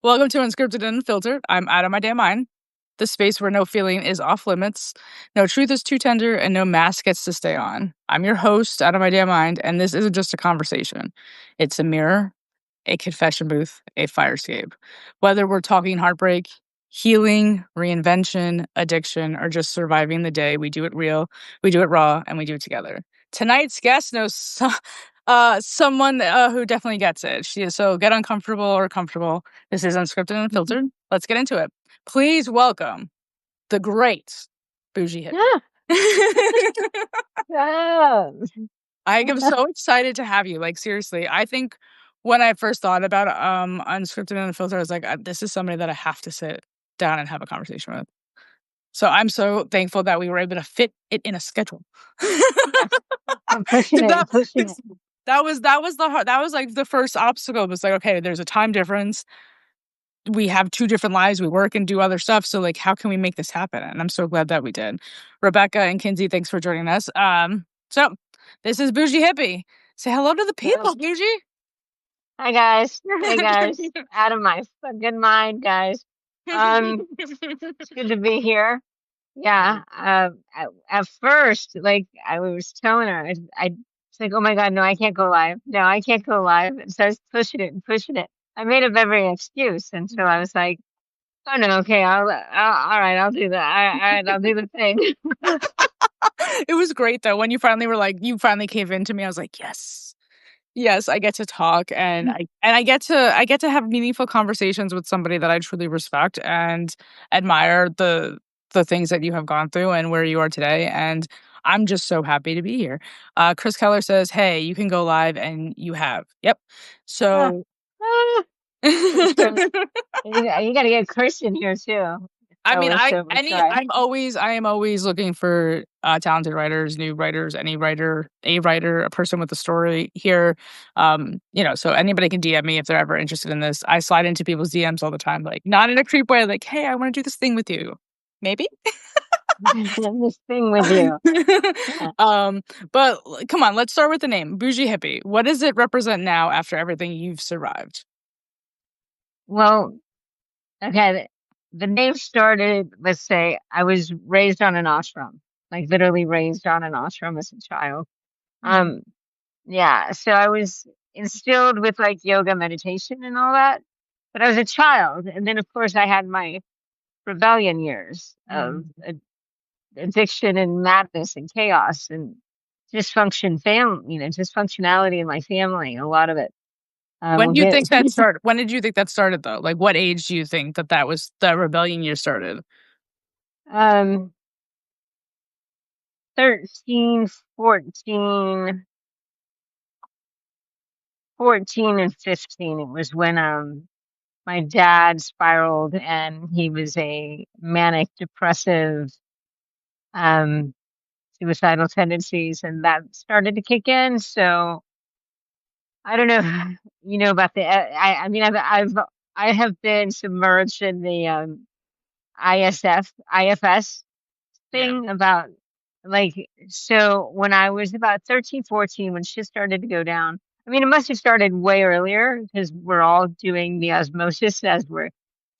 Welcome to Unscripted and Unfiltered. I'm out of my damn mind. The space where no feeling is off limits, no truth is too tender, and no mask gets to stay on. I'm your host, out of my damn mind, and this isn't just a conversation. It's a mirror, a confession booth, a fire escape. Whether we're talking heartbreak, healing, reinvention, addiction, or just surviving the day, we do it real, we do it raw, and we do it together. Tonight's guest knows someone who definitely gets it. So get uncomfortable or comfortable. This is Unscripted and Unfiltered. Let's get into it. Please welcome the great Bougie Hippie. Yeah. I am so excited to have you. Like, seriously, I think when I first thought about Unscripted and Unfiltered, I was like, this is somebody that I have to sit down and have a conversation with. So I'm so thankful that we were able to fit it in a schedule. I'm pushing it. That was like the first obstacle. It was like, okay, there's a time difference. We have two different lives. We work and do other stuff. So like, how can we make this happen? And I'm so glad that we did. Rebecca and Kinsey, thanks for joining us. So this is Bougie Hippie. Say hello to the people, Bougie. Hi guys. Hey guys. Out of my fucking mind, guys. It's good to be here. Yeah. At first, like I was telling her, I was like, oh my God, no, I can't go live. No, I can't go live. And so I was pushing it. I made up every excuse until I was like, oh no, okay, all right, I'll do that. All right, I'll do the thing. It was great though. When you finally came into me, I was like, yes, I get to talk and I get to have meaningful conversations with somebody that I truly respect and admire the things that you have gone through and where you are today. And I'm just so happy to be here. Chris Keller says, hey, you can go live, and you have. Yep. So you got to get Chris in here too. I mean, I am always looking for talented writers, new writers, a writer, a person with a story here. So anybody can DM me if they're ever interested in this. I slide into people's DMs all the time, like not in a creep way, like, hey, I want to do this thing with you. Maybe this thing with you. But come on, let's start with the name, Bougie Hippie. What does it represent now after everything you've survived? Well, okay. The name started, let's say, I was raised on an ashram, like literally raised on an ashram as a child. Yeah, so I was instilled with like yoga, meditation, and all that. But I was a child, and then of course I had my rebellion years of addiction and madness and chaos and dysfunctionality in my family. A lot of it. When do you think that started? When did you think that started, though? Like, what age do you think that was the rebellion year started? 13, 14, 14 and 15. It was when my dad spiraled and he was a manic depressive suicidal tendencies, and that started to kick in. So I don't know if you know about I mean I have been submerged in the IFS thing about like, so when I was about 13, 14, when shit started to go down, I mean, it must have started way earlier because we're all doing the osmosis as we're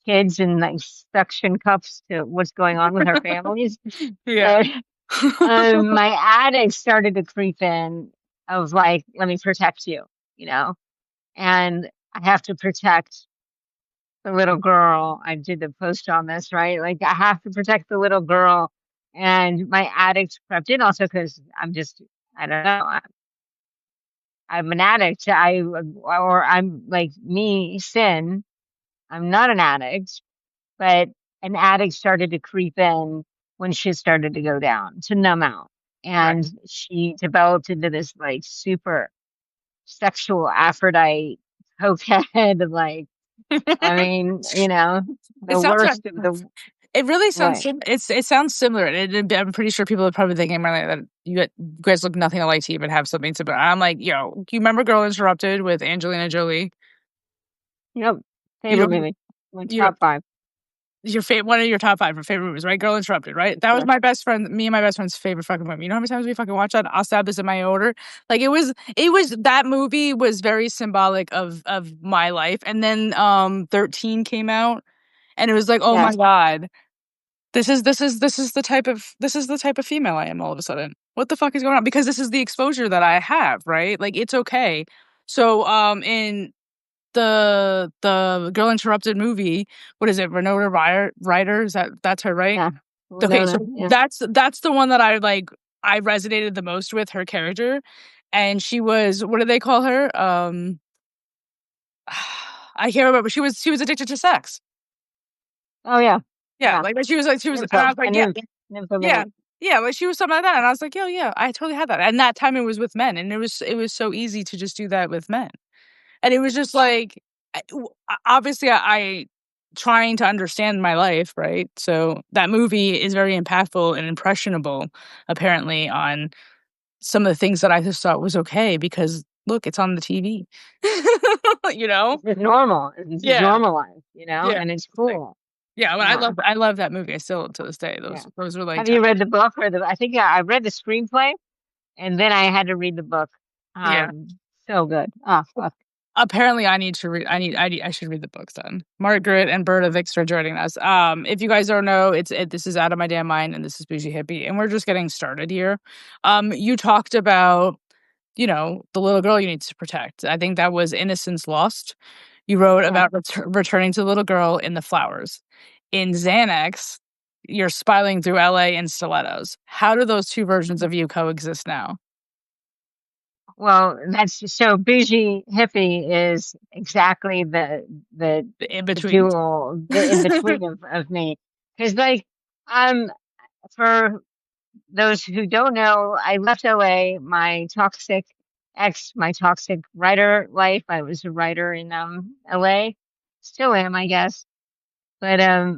kids and like suction cups to what's going on with our families. Yeah. My addict started to creep in of like, let me protect you, and I have to protect the little girl. I did the post on this, right? Like I have to protect the little girl. And my addict crept in also because I don't know. I'm an addict. I'm like me, Sin. I'm not an addict, but an addict started to creep in when shit started to go down to numb out. And she developed into this like super sexual Aphrodite cokehead, like, I mean, the worst of the. It really sounds. It sounds similar. I'm pretty sure people are probably thinking that you guys look nothing alike to even have something similar. I'm like, do you remember Girl Interrupted with Angelina Jolie? Yep, favorite movie. Top 5. one of your top 5 for favorite movies, right? Girl Interrupted, right? That was Yeah. my best friend, me and my best friend's favorite fucking movie. You know how many times we fucking watched that? I'll stab this in my order. Like it was that movie was very symbolic of my life. And then 13 came out and it was like, oh Yeah. my God, this is the type of female I am all of a sudden. What the fuck is going on? Because this is the exposure that I have, right? Like it's okay. So in the Girl Interrupted movie, what is it? Renata Ryder, that's her, right? Yeah. Okay, so Winona. Yeah. that's the one that I resonated the most with her character, and she was, what do they call her? I can't remember. She was addicted to sex. Oh yeah. Yeah, Yeah. like she was, and I Nympho. was like, A yeah, nymph. yeah, Nymphomaniac. yeah, like she was something like that, and I was like, yo, yeah, I totally had that, and that time it was with men, and it was so easy to just do that with men. And it was just like, obviously, I trying to understand my life, right? So that movie is very impactful and impressionable, apparently, on some of the things that I just thought was okay because look, it's on the TV, you know? This is normal. This is Yeah, normalized, yeah, and it's like, cool. yeah. Well, I Yeah. love that movie. I still to this day. Yeah. Those are like Have you top. read the book or I think I read the screenplay and then I had to read the book. Yeah. So good. Oh, fuck. Apparently, I need to read. I should read the books then. Margaret and Berta Vix are joining us. If you guys don't know, this is Out of My Damn Mind, and this is Bougie Hippie, and we're just getting started here. You talked about, the little girl you need to protect. I think that was Innocence Lost. You wrote Yeah. about returning to the little girl in the flowers. In Xanax, you're spiraling through LA in stilettos. How do those two versions of you coexist now? Well, that's so Bougie Hippie is exactly the The in the between. dual, the in between of me. Because like um for those who don't know, I left LA, my toxic writer life. I was a writer in LA. Still am, I guess. But I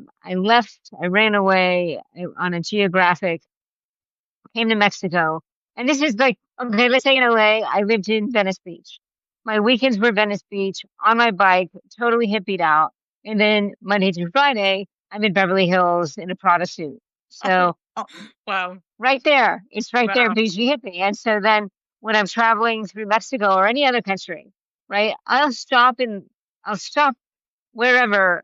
ran away on a geographic, came to Mexico. And this is like, okay, let's say in LA, I lived in Venice Beach. My weekends were Venice Beach on my bike, totally hippied out. And then Monday through Friday, I'm in Beverly Hills in a Prada suit. Oh, So oh, wow. right there, it's right there, Wow. Bougie Hippie. And so then when I'm traveling through Mexico or any other country, right, I'll stop wherever,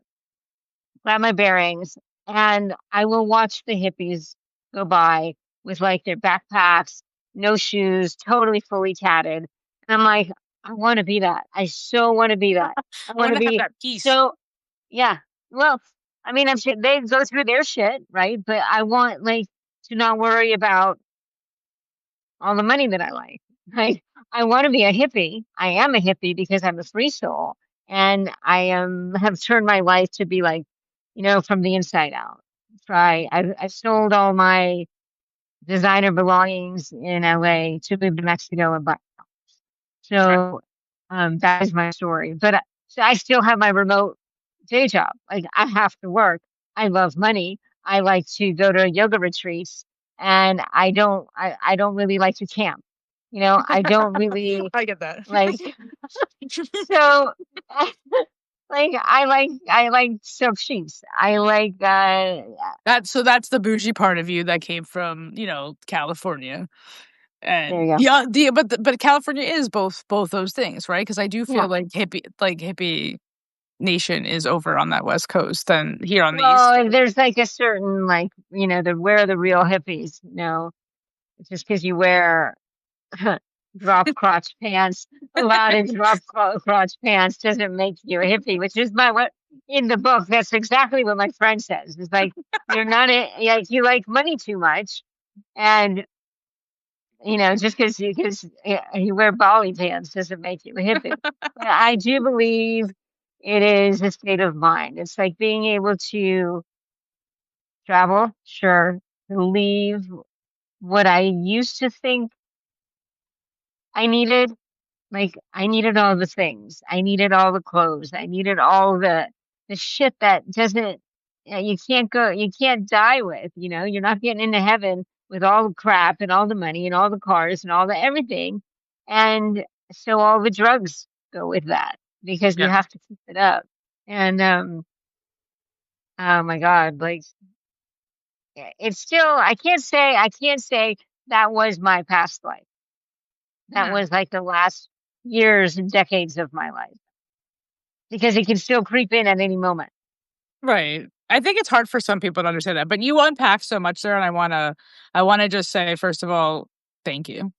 grab my bearings, and I will watch the hippies go by with like their backpacks, no shoes, totally fully tatted. And I'm like, I want to be that. I so want to be that. I I want want to to have be that peace. so, yeah. Well, I mean, I'm sure they go through their shit, right? But I want like to not worry about all the money that I like. Right? I want to be a hippie. I am a hippie because I'm a free soul, and I have turned my life to be like, from the inside out. I sold all my designer belongings in LA to move to Mexico and buy. Right. So that is my story. But so I still have my remote day job. Like I have to work. I love money. I like to go to yoga retreats, and I don't really like to camp. I don't really I get that. like so I like silk sheets. I like That's the bougie part of you that came from, California. there And you go. yeah, but California is both those things, right? Because I do feel Yeah. like hippie nation is over on that West Coast than here on the Well, East. and there's like a certain like, the where are the real hippies, just because you wear drop crotch pants, allowed in crotch pants doesn't make you a hippie, which is what in the book. That's exactly what my friend says. It's like you're not like you like money too much, and just because you wear bolly pants doesn't make you a hippie. But I do believe it is a state of mind. It's like being able to travel, sure, to leave what I used to think I needed. Like I needed all the things. I needed all the clothes. I needed all the shit that doesn't you can't die with, You're not getting into heaven with all the crap and all the money and all the cars and all the everything. And so all the drugs go with that because you Yeah. have to keep it up. And Oh my God. Like it's still, I can't say that was my past life. That Hmm. was like the last years and decades of my life because it can still creep in at any moment. Right. I think it's hard for some people to understand that, but you unpack so much there, and I wanna just say, first of all, thank you.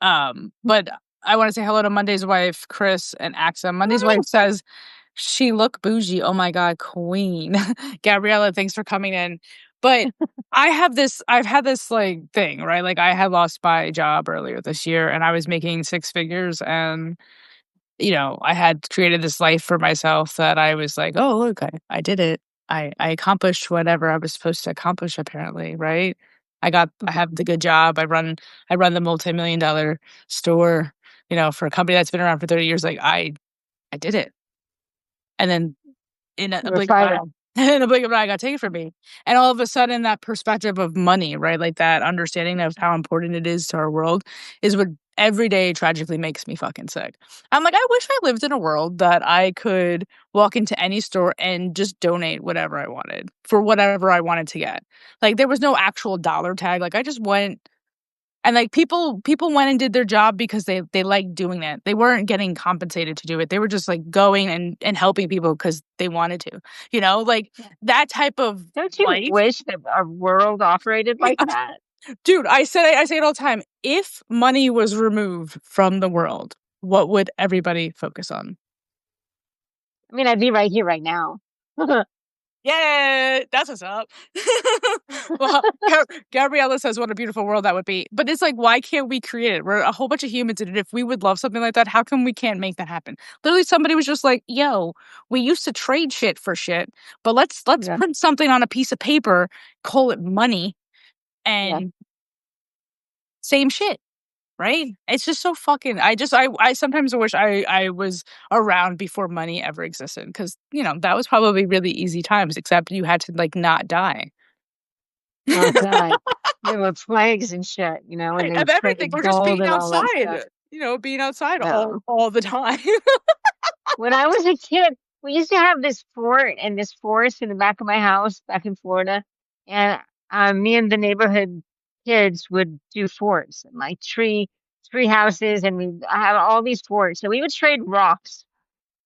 But I wanna say hello to Monday's wife, Chris, and Axel. Monday's wife says, "She look bougie. Oh my god, queen." Gabriella, thanks for coming in. But I've had this, like, thing, right? Like, I had lost my job earlier this year, and I was making 6 figures, and I had created this life for myself that I was like, "Oh, look, I did it. I accomplished whatever I was supposed to accomplish apparently," right? I Mhm. have the good job. I run the multi-million-dollar store, for a company that's been around for 30 years. Like, I did it. And then in a You were blink of an eye fired. in a blink of an eye, it got taken from me. And all of a sudden, that perspective of money, right, like, that understanding of how important it is to our world is what every day tragically makes me fucking sick. I'm like, "I wish I lived in a world that I could walk into any store and just donate whatever I wanted for whatever I wanted to get." Like, there was no actual dollar tag, like, I just went and, like, people went and did their job because they liked doing that. They weren't getting compensated to do it. They were just, like, going and helping people because they wanted to, Like, Yeah. that type of Don't you life. wish that our world operated like that? Dude, I say it all the time. If money was removed from the world, what would everybody focus on? I mean, I'd be right here right now. Yeah, that's what's up. Well, Gabriella says, "What a beautiful world that would be." But it's like, why can't we create it? We're a whole bunch of humans, and if we would love something like that, how come we can't make that happen? Literally, somebody was just like, "Yo, we used to trade shit for shit, but let's Yeah. print something on a piece of paper, call it money, Yeah. and same shit." Right? It's just so fucking I sometimes wish I was around before money ever existed because that was probably really easy times, except you had to, like, not die. Oh God. There were plagues and shit, and Right, they of would everything, trade or just gold being and all that outside, stuff. being outside all No. all the time. When I was a kid, we used to have this fort and this forest in the back of my house back in Florida. And me and the neighborhood kids would do forts and like tree houses, and we have all these forts. So we would trade rocks.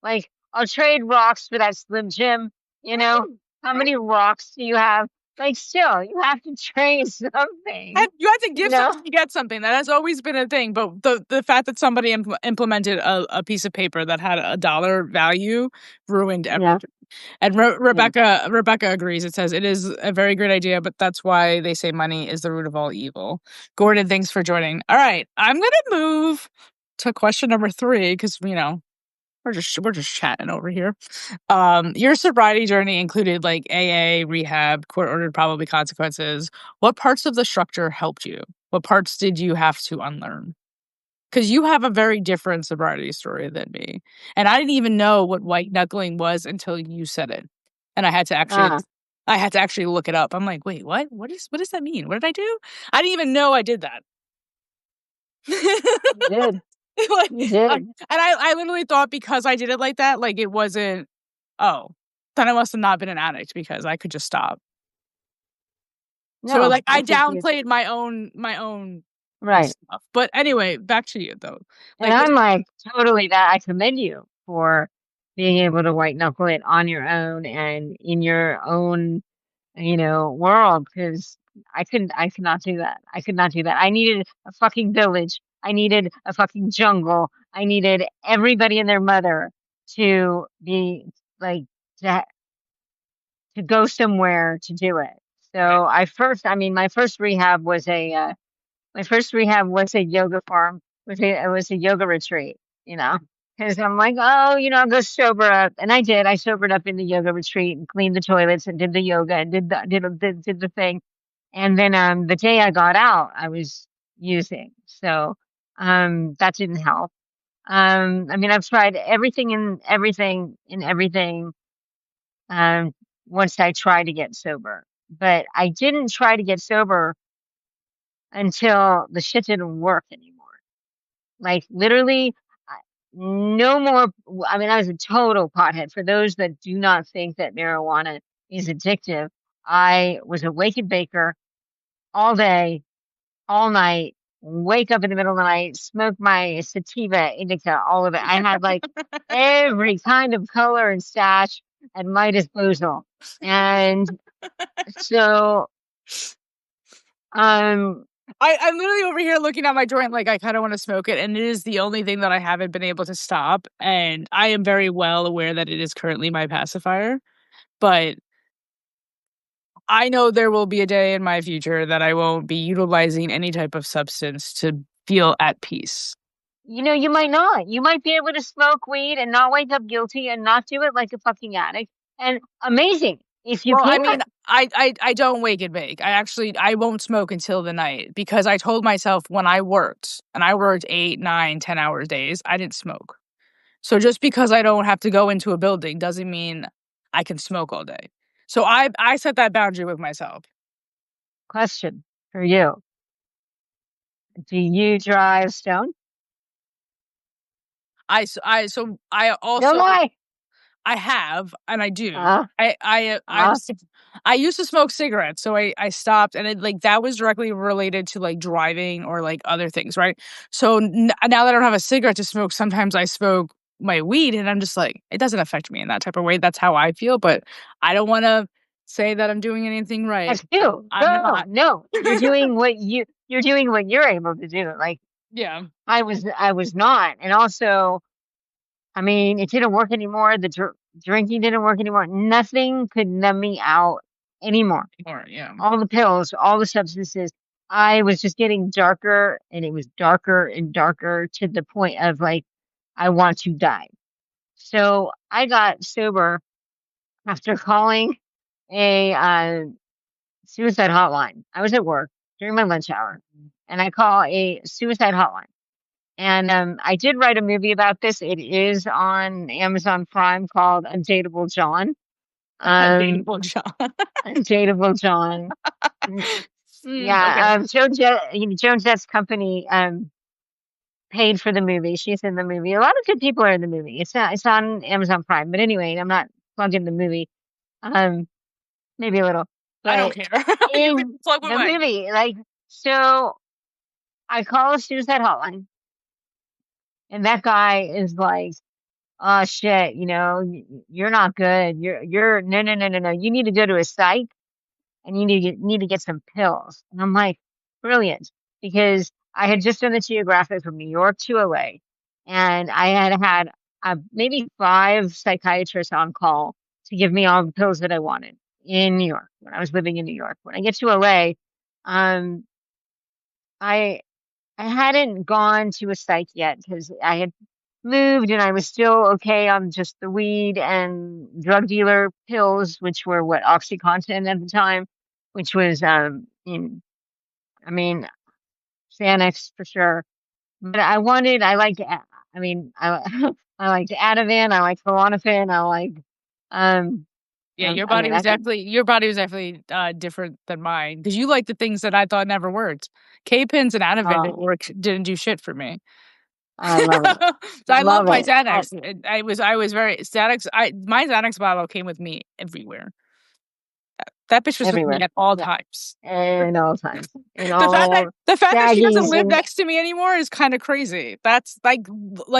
Like, I'll trade rocks for that Slim Jim, you know? How many rocks do you have? Like, still, you have to trade something, And you have to you give know? something to get something. That has always been a thing, but the fact that somebody implemented a piece of paper that had a dollar value ruined Yeah, everything. And yeah. Rebecca agrees. It says, "It is a very great idea, but that's why they say money is the root of all evil." Gordon, thanks for joining. All right, I'm gonna move to question number 3 because we're just chatting over here. Your sobriety journey included, like, AA, rehab, court ordered probably consequences. What parts of the structure helped you? What parts did you have to unlearn? Because you have a very different sobriety story than me, and I didn't even know what white knuckling was until you said it, and Ah, I had to actually look it up. I'm like, "Wait, what? What does that mean? What did I do?" I didn't even know I did that. you did. Like, You and did. I literally thought because I did it like that, like, it wasn't oh, then I must have not been an addict because I could just stop. So, No, like, I I think you, downplayed my own right. stuff. But anyway, back to you, though. And Like, I'm like totally that I commend you for being able to white knuckle it on your own and in your own, world, because I could not do that. I could not do that. I needed a fucking village. I needed a fucking jungle. I needed everybody and their mother to be like to to go somewhere to do it. right. So I mean, my first rehab was a yoga farm. It was a yoga retreat, you know, because I'm like, oh, I'll go sober up, and I did. I sobered up in the yoga retreat and cleaned the toilets and did the yoga and did the thing. And then the day I got out, I was using. So that didn't help. I mean, I've tried everything um once I tried to get sober. But I didn't try to get sober until the shit didn't work anymore. Like, literally, I- no more. I mean, I was a total pothead. For those that do not think that marijuana is addictive. I was a wake and baker all day, all night, wake up in the middle of the night, smoke my sativa, indica, all of it. I had like every kind of color and stash at my disposal. And so, um, I'm literally over here looking at my joint like I kind of want to smoke it, and it is the only thing that I haven't been able to stop. And I am very well aware that it is currently my pacifier, but I know there will be a day in my future that I won't be utilizing any type of substance to feel at peace. you might not. You might be able to smoke weed and not wake up guilty and not do it like a fucking addict. And amazing. If you Well, I can, mean, I don't wake and bake. I won't smoke until the night because I told myself when I worked, and I worked 8, 9, 10 hour days, I didn't smoke. So just because I don't have to go into a building doesn't mean I can smoke all day. So I set that boundary with myself. question for you. Do you drive Stone? I No also lie. I have, and I do. Uh, uh, I used to smoke cigarettes, so I stopped, and it like that was directly related to like driving or like other things, right? So now that I don't have a cigarette to smoke, sometimes I smoke my weed, and I'm just like, it doesn't affect me in that type of way. That's how I feel, but I don't want to say that I'm doing anything right. that's you. I'm No, not. no. You're doing what you're able to do. Like Yeah. I was not. And also, I mean, it didn't work anymore. The drinking didn't work anymore. Nothing could numb me out anymore. Or yeah. All the pills, all the substances. I was just getting darker and it was darker and darker to the point of like, I want to die. So I got sober after calling a suicide hotline. I was at work during my lunch hour and I call a suicide hotline. And I did write a movie about this. It is on Amazon Prime called Undateable John. Undateable John. Undateable John. Okay. Yeah, Joan Jett's company paid for the movie. She's in the movie. A lot of good people are in the movie. It's on Amazon Prime. But anyway, I'm not plugging the movie. Um, maybe a little. I don't But care. You can in plug with the mine. movie, like so I call a suicide hotline and that guy is like, oh shit, you're not good. You're no, no, no, no, no. You need to go to a psych and you need to get some pills. And I'm like, brilliant. Because I had just done the geographic from New York to LA and I had maybe 5 psychiatrists on call to give me all the pills that I wanted in New York when I was living in New York. When I get to LA, um, I I hadn't gone to a psych yet because I had moved and I was still okay on just the weed and drug dealer pills, which were what OxyContin at the time, which was I mean Xanax for sure. But I liked I mean I I liked Ativan, I liked Klonopin, I like Yeah, I mean I could your body was definitely different than mine because you like the things that I thought never worked. K pins and Ativan oh didn't do shit for me. I love it. So I love Love my it. Xanax. I was very Xanax. My Xanax bottle came with me everywhere. That bitch was with me Everywhere. at all Yeah. times. And all times. In The fact that all she doesn't baggies live and next to me anymore is kind of crazy. That's like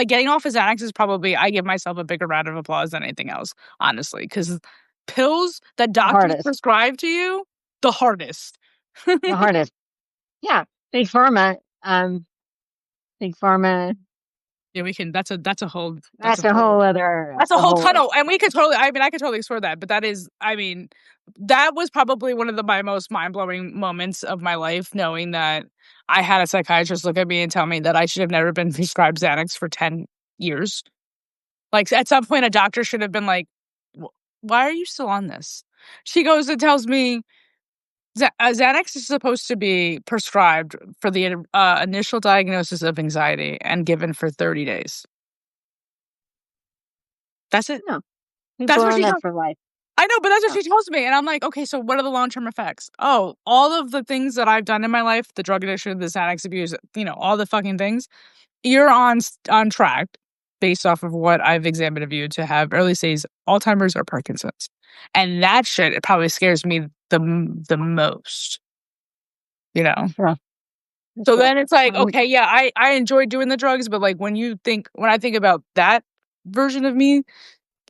getting off of Xanax is probably I give myself a bigger round of applause than anything else, honestly, because pills that the doctors hardest. prescribe to you, the hardest. The hardest. Yeah. Big pharma. Big pharma. Yeah, we can. That's a whole other That's that's a a whole whole tunnel, and we could totally. I mean, I could totally explore that, but that is, I mean, that was probably one of my most mind blowing moments of my life, knowing that I had a psychiatrist look at me and tell me that I should have never been prescribed Xanax for 10 years. Like at some point, a doctor should have been like, "Why are you still on this?" She goes and tells me Xanax is supposed to be prescribed for the initial diagnosis of anxiety and given for 30 days. That's it. no. People That's are what on she that told. for life. I know, but that's what No. she tells me, and I'm like, okay, so what are the long term effects? Oh, all of the things that I've done in my life, the drug addiction, the Xanax abuse, all the fucking things. You're on track based off of what I've examined of you to have early stage Alzheimer's or Parkinson's. And that shit, it probably scares me the most, you know? Sure. So Sure. then it's like, okay, yeah, I enjoy doing the drugs, but like when I think about that version of me,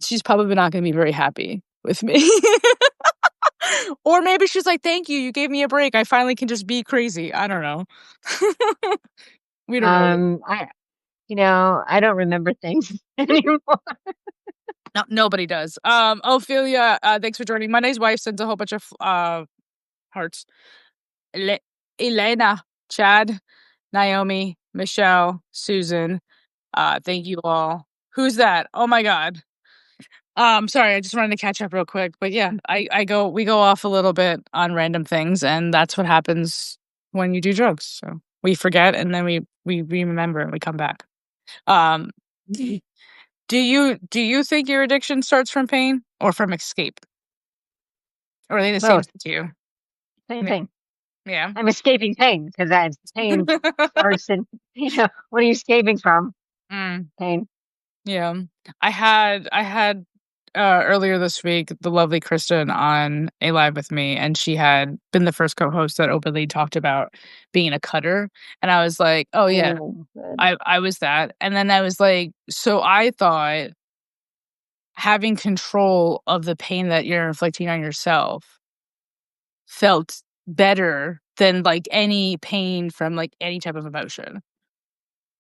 she's probably not gonna be very happy with me. Or maybe she's like, "Thank you, you gave me a break. I finally can just be crazy." I don't know. We don't know. I I don't remember things anymore. No, nobody does. Ophelia, thanks for joining. Monday's wife sends a whole bunch of hearts. Elena, Chad, Naomi, Michelle, Susan. Thank you all. Who's that? Oh my god. Sorry, I just wanted to catch up real quick. But yeah, we go off a little bit on random things, and that's what happens when you do drugs. So we forget and then we remember and we come back. Um do you think your addiction starts from pain or from escape? Or are they the same Both. thing to you? Same Yeah. thing. Yeah. I'm escaping pain because pain starts in, what are you escaping from? Mm, Pain. yeah. I had earlier this week the lovely Kristen on a live with me, and she had been the first co-host that openly talked about being a cutter, and I was like, "Oh yeah, Oh, good. I was that." And then I was like, so I thought having control of the pain that you're inflicting on yourself felt better than like any pain from like any type of emotion.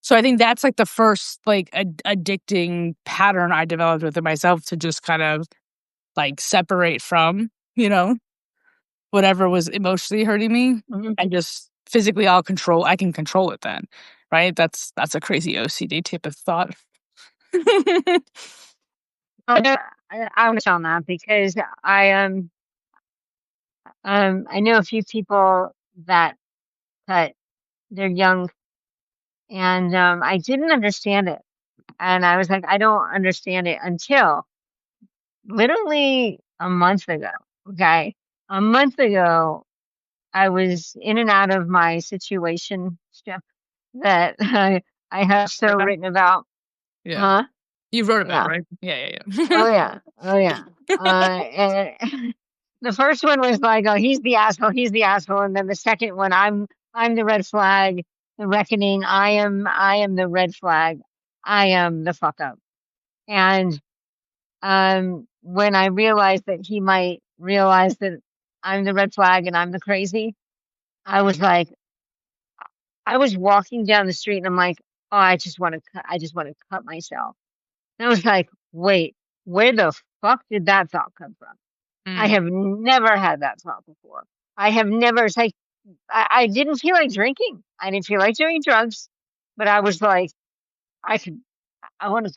So I think that's like the first like addicting pattern I developed within myself to just kind of like separate from, whatever was emotionally hurting me Mhm. and just physically I can control it then. Right? That's a crazy OCD type of thought. Oh, no, I want to on that because I know a few people that cut. They're young, and I didn't understand it, and I was like, I don't understand it until literally a month ago. Okay, a month ago, I was in and out of my situation stuff that I have so Okay. written about. Yeah. Huh? You wrote about it, Yeah. right? Yeah, yeah, Oh yeah. Oh yeah. And the first one was like, oh, he's the asshole, he's the asshole, and then the second one, I'm the red flag, the reckoning. I am the red flag. I am the fuck up. And when I realized that he might realize that I'm the red flag and I'm the crazy, I was like, I was walking down the street and I'm like, oh, I just want to cut myself. And I was like, wait, where the fuck did that thought come from? I Mm. have never had that thought before. I have never, it's like, I didn't feel like drinking. I didn't feel like doing drugs, but I was like, I could, I want to,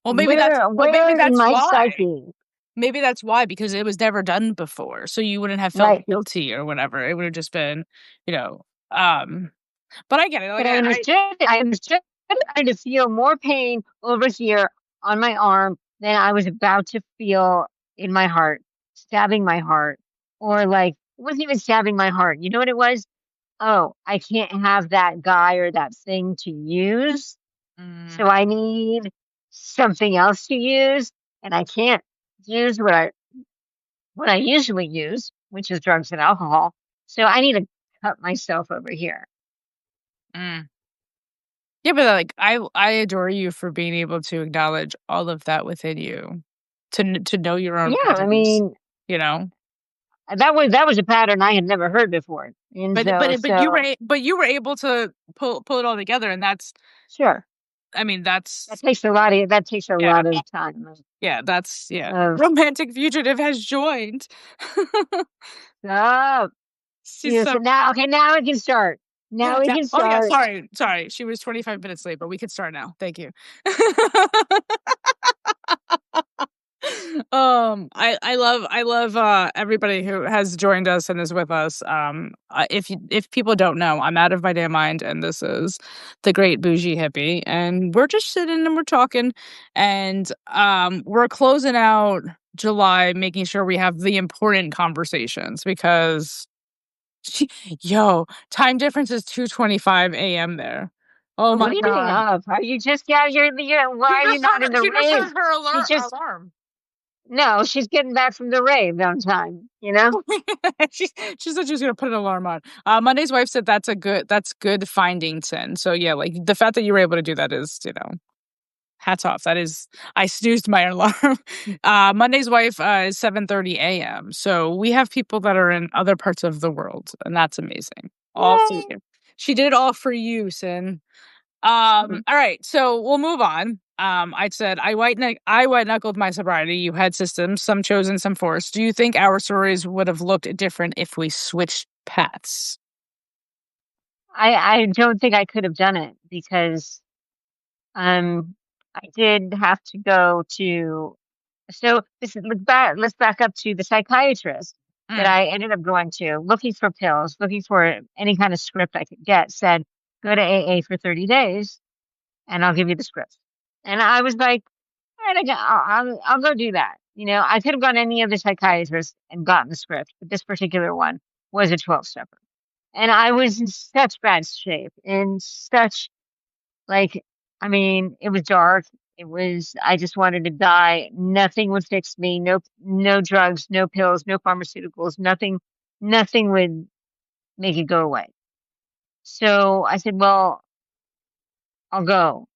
Well, maybe where in that's my why. psyche? Maybe that's why, because it was never done before, so you wouldn't have felt Right. guilty or whatever. It would have just been, you know, um but I get it. Like But I understood I had to feel more pain over here on my arm than I was about to feel in my heart, stabbing my heart, or like, it wasn't even stabbing my heart. You know what it was? Oh, I can't have that guy or that thing to use. mm, So I need something else to use. And I can't use what I usually use, which is drugs and alcohol. So I need to cut myself over here. mm. Yeah, but like I adore you for being able to acknowledge all of that within you, to know your own Yeah, I patterns, mean, you know. that was a pattern I had never heard before. And so But you were able to pull it all together, and that's, sure. I mean, that's That takes a yeah, lot of time that's yeah. of Romantic fugitive has joined. stuff. She's so So now, okay, now we can start. Now we yeah. can Oh yeah, start. sorry. She was 25 minutes late, but we could start now. Thank you. I love everybody who has joined us and is with us. If people don't know, I'm out of my damn mind, and this is the great Bougie Hippie, and we're just sitting and we're talking, and we're closing out July, making sure we have the important conversations because yo, time difference is 2:25 a.m. there. Oh What my are you doing god. up? Are you just, yeah, why She are you just not in heard the she just rave? heard her She just, alarm. No, she's getting back from the rave on time, you know? she, she said she was gonna put an alarm on. Monday's wife said that's good finding sin. So yeah, like the fact that you were able to do that is, hats off. That is, I snoozed my alarm. Monday's wife is 7:30 a.m. So we have people that are in other parts of the world, and that's amazing. All for Yay. you. She did it all for you, Sin. All right, so we'll move on. I said I white knuckled my sobriety. You had systems, some chosen, some forced. Do you think our stories would have looked different if we switched paths? I don't think I could have done it because I did have to go to, so this is let's back up to the psychiatrist that Mm, I ended up going to, looking for pills, looking for any kind of script I could get, said, go to AA for 30 days and I'll give you the script. And I was like, all right, I'll go do that. You know, I could have gone any other psychiatrist and gotten the script, but this particular one was a 12-stepper. And I was in such bad shape, in such, like, I mean, it was dark. I just wanted to die. Nothing would fix me. No drugs, no pills, no pharmaceuticals, nothing would make it go away. So I said, well, I'll go.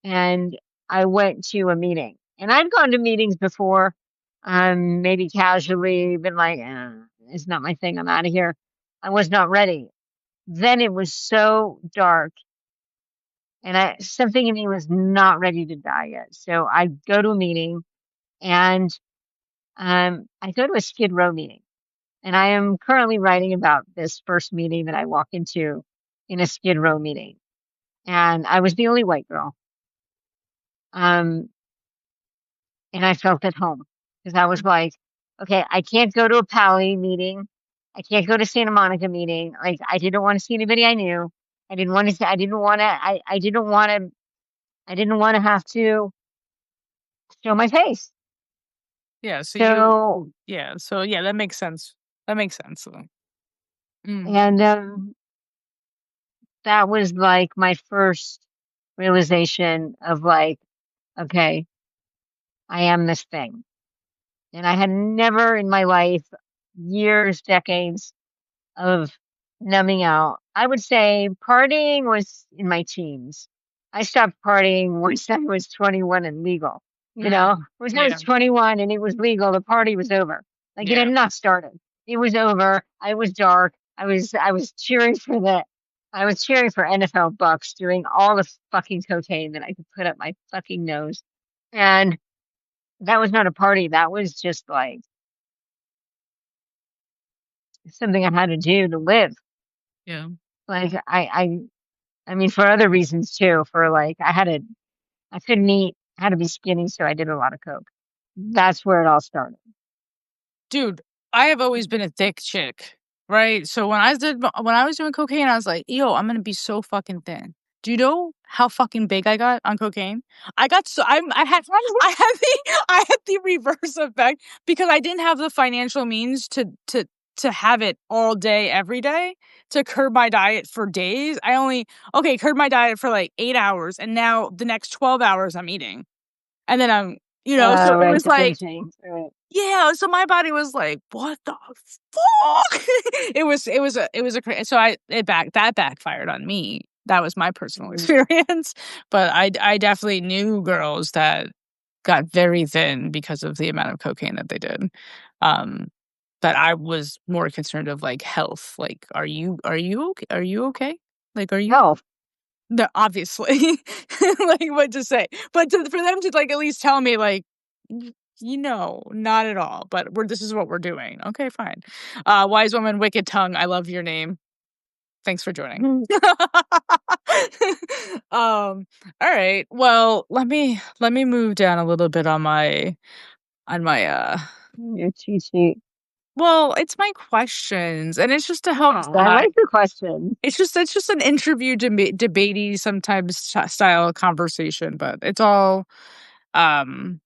And I went to a meeting. And I'd gone to meetings before, maybe casually, been like, it's not my thing. I'm out of here. I was not ready. Then it was so dark, and something in me was not ready to die yet. So I go to a meeting, and I go to a Skid Row meeting. And I am currently writing about this first meeting that I walk into in a Skid Row meeting. And I was the only white girl. Um, and I felt at home because I was like, okay, I can't go to a Pally meeting. I can't go to Santa Monica meeting. Like, I didn't want to see anybody I knew. I didn't want to. I didn't want to. I didn't want to. I didn't want to have to show my face. yeah. So So, yeah. So yeah, that makes sense. That makes sense. Mm, and that was like my first realization of like, okay, I am this thing. And I had never in my life, years, decades, of numbing out. I would say partying was in my teens. I stopped partying once I was 21 and legal. You mm, know, once I was yeah. 21 and it was legal, the party was over. Like, it had Yeah. not started. It was over. I was dark. I was cheering for I was cheering for NFL Bucks, doing all the fucking cocaine that I could put up my fucking nose. And that was not a party. That was just like something I had to do to live. Yeah. Like, I mean, for other reasons too, for like, I couldn't eat, I had to be skinny, so I did a lot of coke. That's where it all started. Dude, I have always been a thick chick, right? So when I was doing cocaine, I was like, "Yo, I'm gonna be so fucking thin." Do you know how fucking big I got on cocaine? I got so I had I had the reverse effect because I didn't have the financial means to have it all day every day to curb my diet for days. I only curb my diet for like 8 hours, and now the next 12 hours I'm eating, and then so it Right, was the like binging. Right. yeah, so my body was like, "What the fuck?" It was a so that backfired on me. That was my personal Mhm. experience, but I definitely knew girls that got very thin because of the amount of cocaine that they did. Um, but I was more concerned of, like, health, like, are you okay? Like, are you Health. no, obviously. Like, what to say? But for them to, like, at least tell me, like, not at all, but this is what we're doing." Okay, fine. Wise woman, wicked tongue, I love your name. Thanks for joining. Mhm. Alright, well, let me move down a little bit on my, Your cheat sheet. well, it's my questions, and it's just to help Yeah, I like the question. it's just an interview debatey sometimes style conversation, but um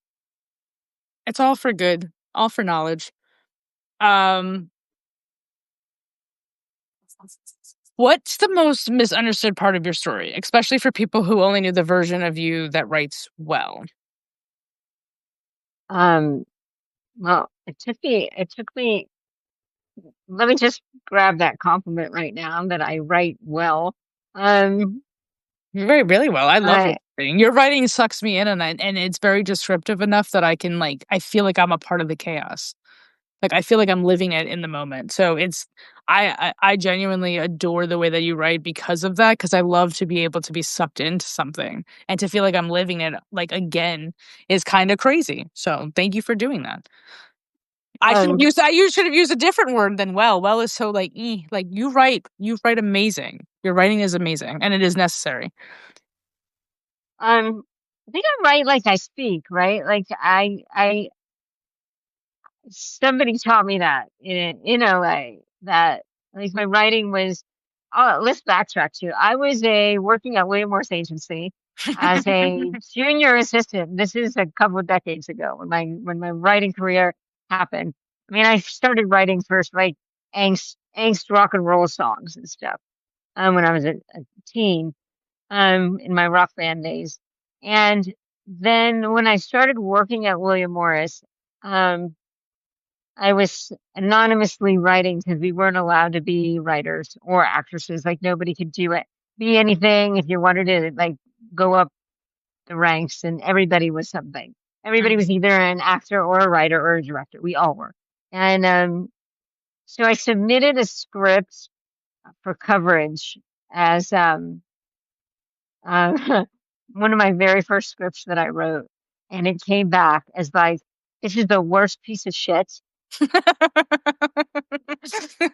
it's all for good, all for knowledge. Um, what's the most misunderstood part of your story, especially for people who only knew the version of you that writes well? Um, Well, let me just grab that compliment right now that I write well. Um, You write really well. I love your I, writing. Your writing sucks me in, and it's very descriptive enough that I can like I feel like I'm a part of the chaos. Like I feel like I'm living it in the moment. So it's I genuinely adore the way that you write because of that, because I love to be able to be sucked into something and to feel like I'm living it like again is kind of crazy. So thank you for doing that. I should have um, used that. You should have used a different word than well. Well is so like like you write amazing. Your writing is amazing and it is necessary. I think I write like I speak, right? Like somebody taught me that in LA that like my writing was, oh, let's backtrack to. I was a working at William Morris Agency as a junior assistant. This is a couple of decades ago when my writing career happened. I mean, I started writing first like angst rock and roll songs and stuff when I was a teen in my rock band days. And then when I started working at William Morris, um I was anonymously writing because we weren't allowed to be writers or actresses. Like nobody could do it, be anything if you wanted to like go up the ranks, and everybody was something. Everybody was either an actor or a writer or a director. We all were. And so I submitted a script for coverage as uh, one of my very first scripts that I wrote. And it came back as like, this is the worst piece of shit.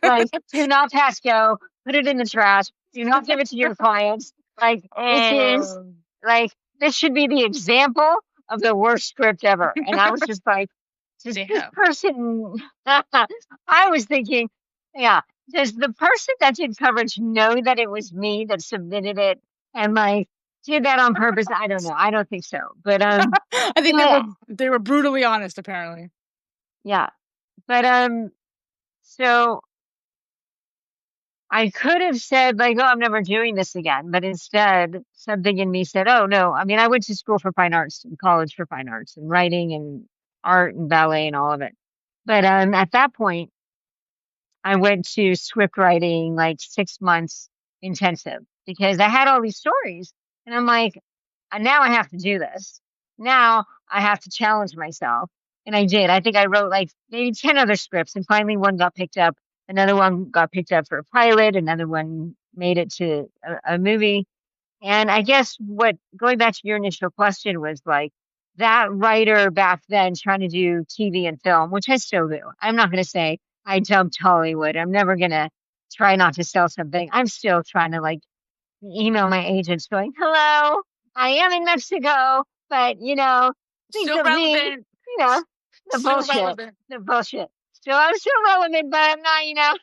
Like, do not pass go, put it in the trash, do not give it to your clients. Like, this is Oh, like, this should be the example of the worst script ever. And I was just like, does this damn. person, I was thinking, yeah, does the person that did coverage know that it was me that submitted it and like did that on purpose? I don't know. I don't think so. But, I think anyway, they were brutally honest apparently. yeah. But, so I could have said like, "Oh, I'm never doing this again," but instead, something in me said, "Oh no." I mean, I went to school for fine arts and college for fine arts and writing and art and ballet and all of it. But at that point, I went to script writing like 6 months intensive because I had all these stories, and I'm like, now I have to do this. Now I have to challenge myself." And I did. I think I wrote like maybe 10 other scripts, and finally one got picked up. Another one got picked up for a pilot. Another one made it to a movie. And I guess what, going back to your initial question, was like that writer back then trying to do TV and film, which I still do. I'm not going to say I jumped Hollywood. I'm never going to try not to sell something. I'm still trying to like email my agents going, "Hello, I am in Mexico, but think Still of me, relevant. the Still bullshit, relevant. the bullshit." So I'm still relevant, but I'm not,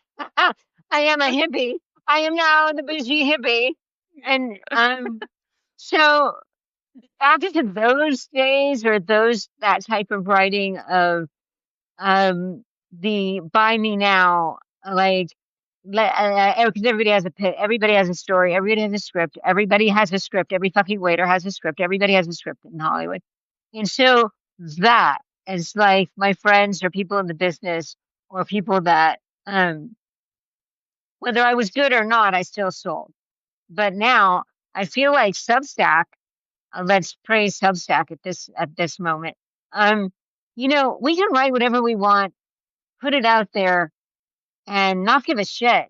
I am a hippie. I am now the bougie hippie. And so after those days or that type of writing of the buy me now, like, because everybody has a story, everybody has a script, everybody has a script, every fucking waiter has a script, everybody has a script in Hollywood. And so that is like my friends or people in the business or people that, whether I was good or not, I still sold. But now I feel like Substack, let's praise Substack at this moment. Um, we can write whatever we want, put it out there, and not give a shit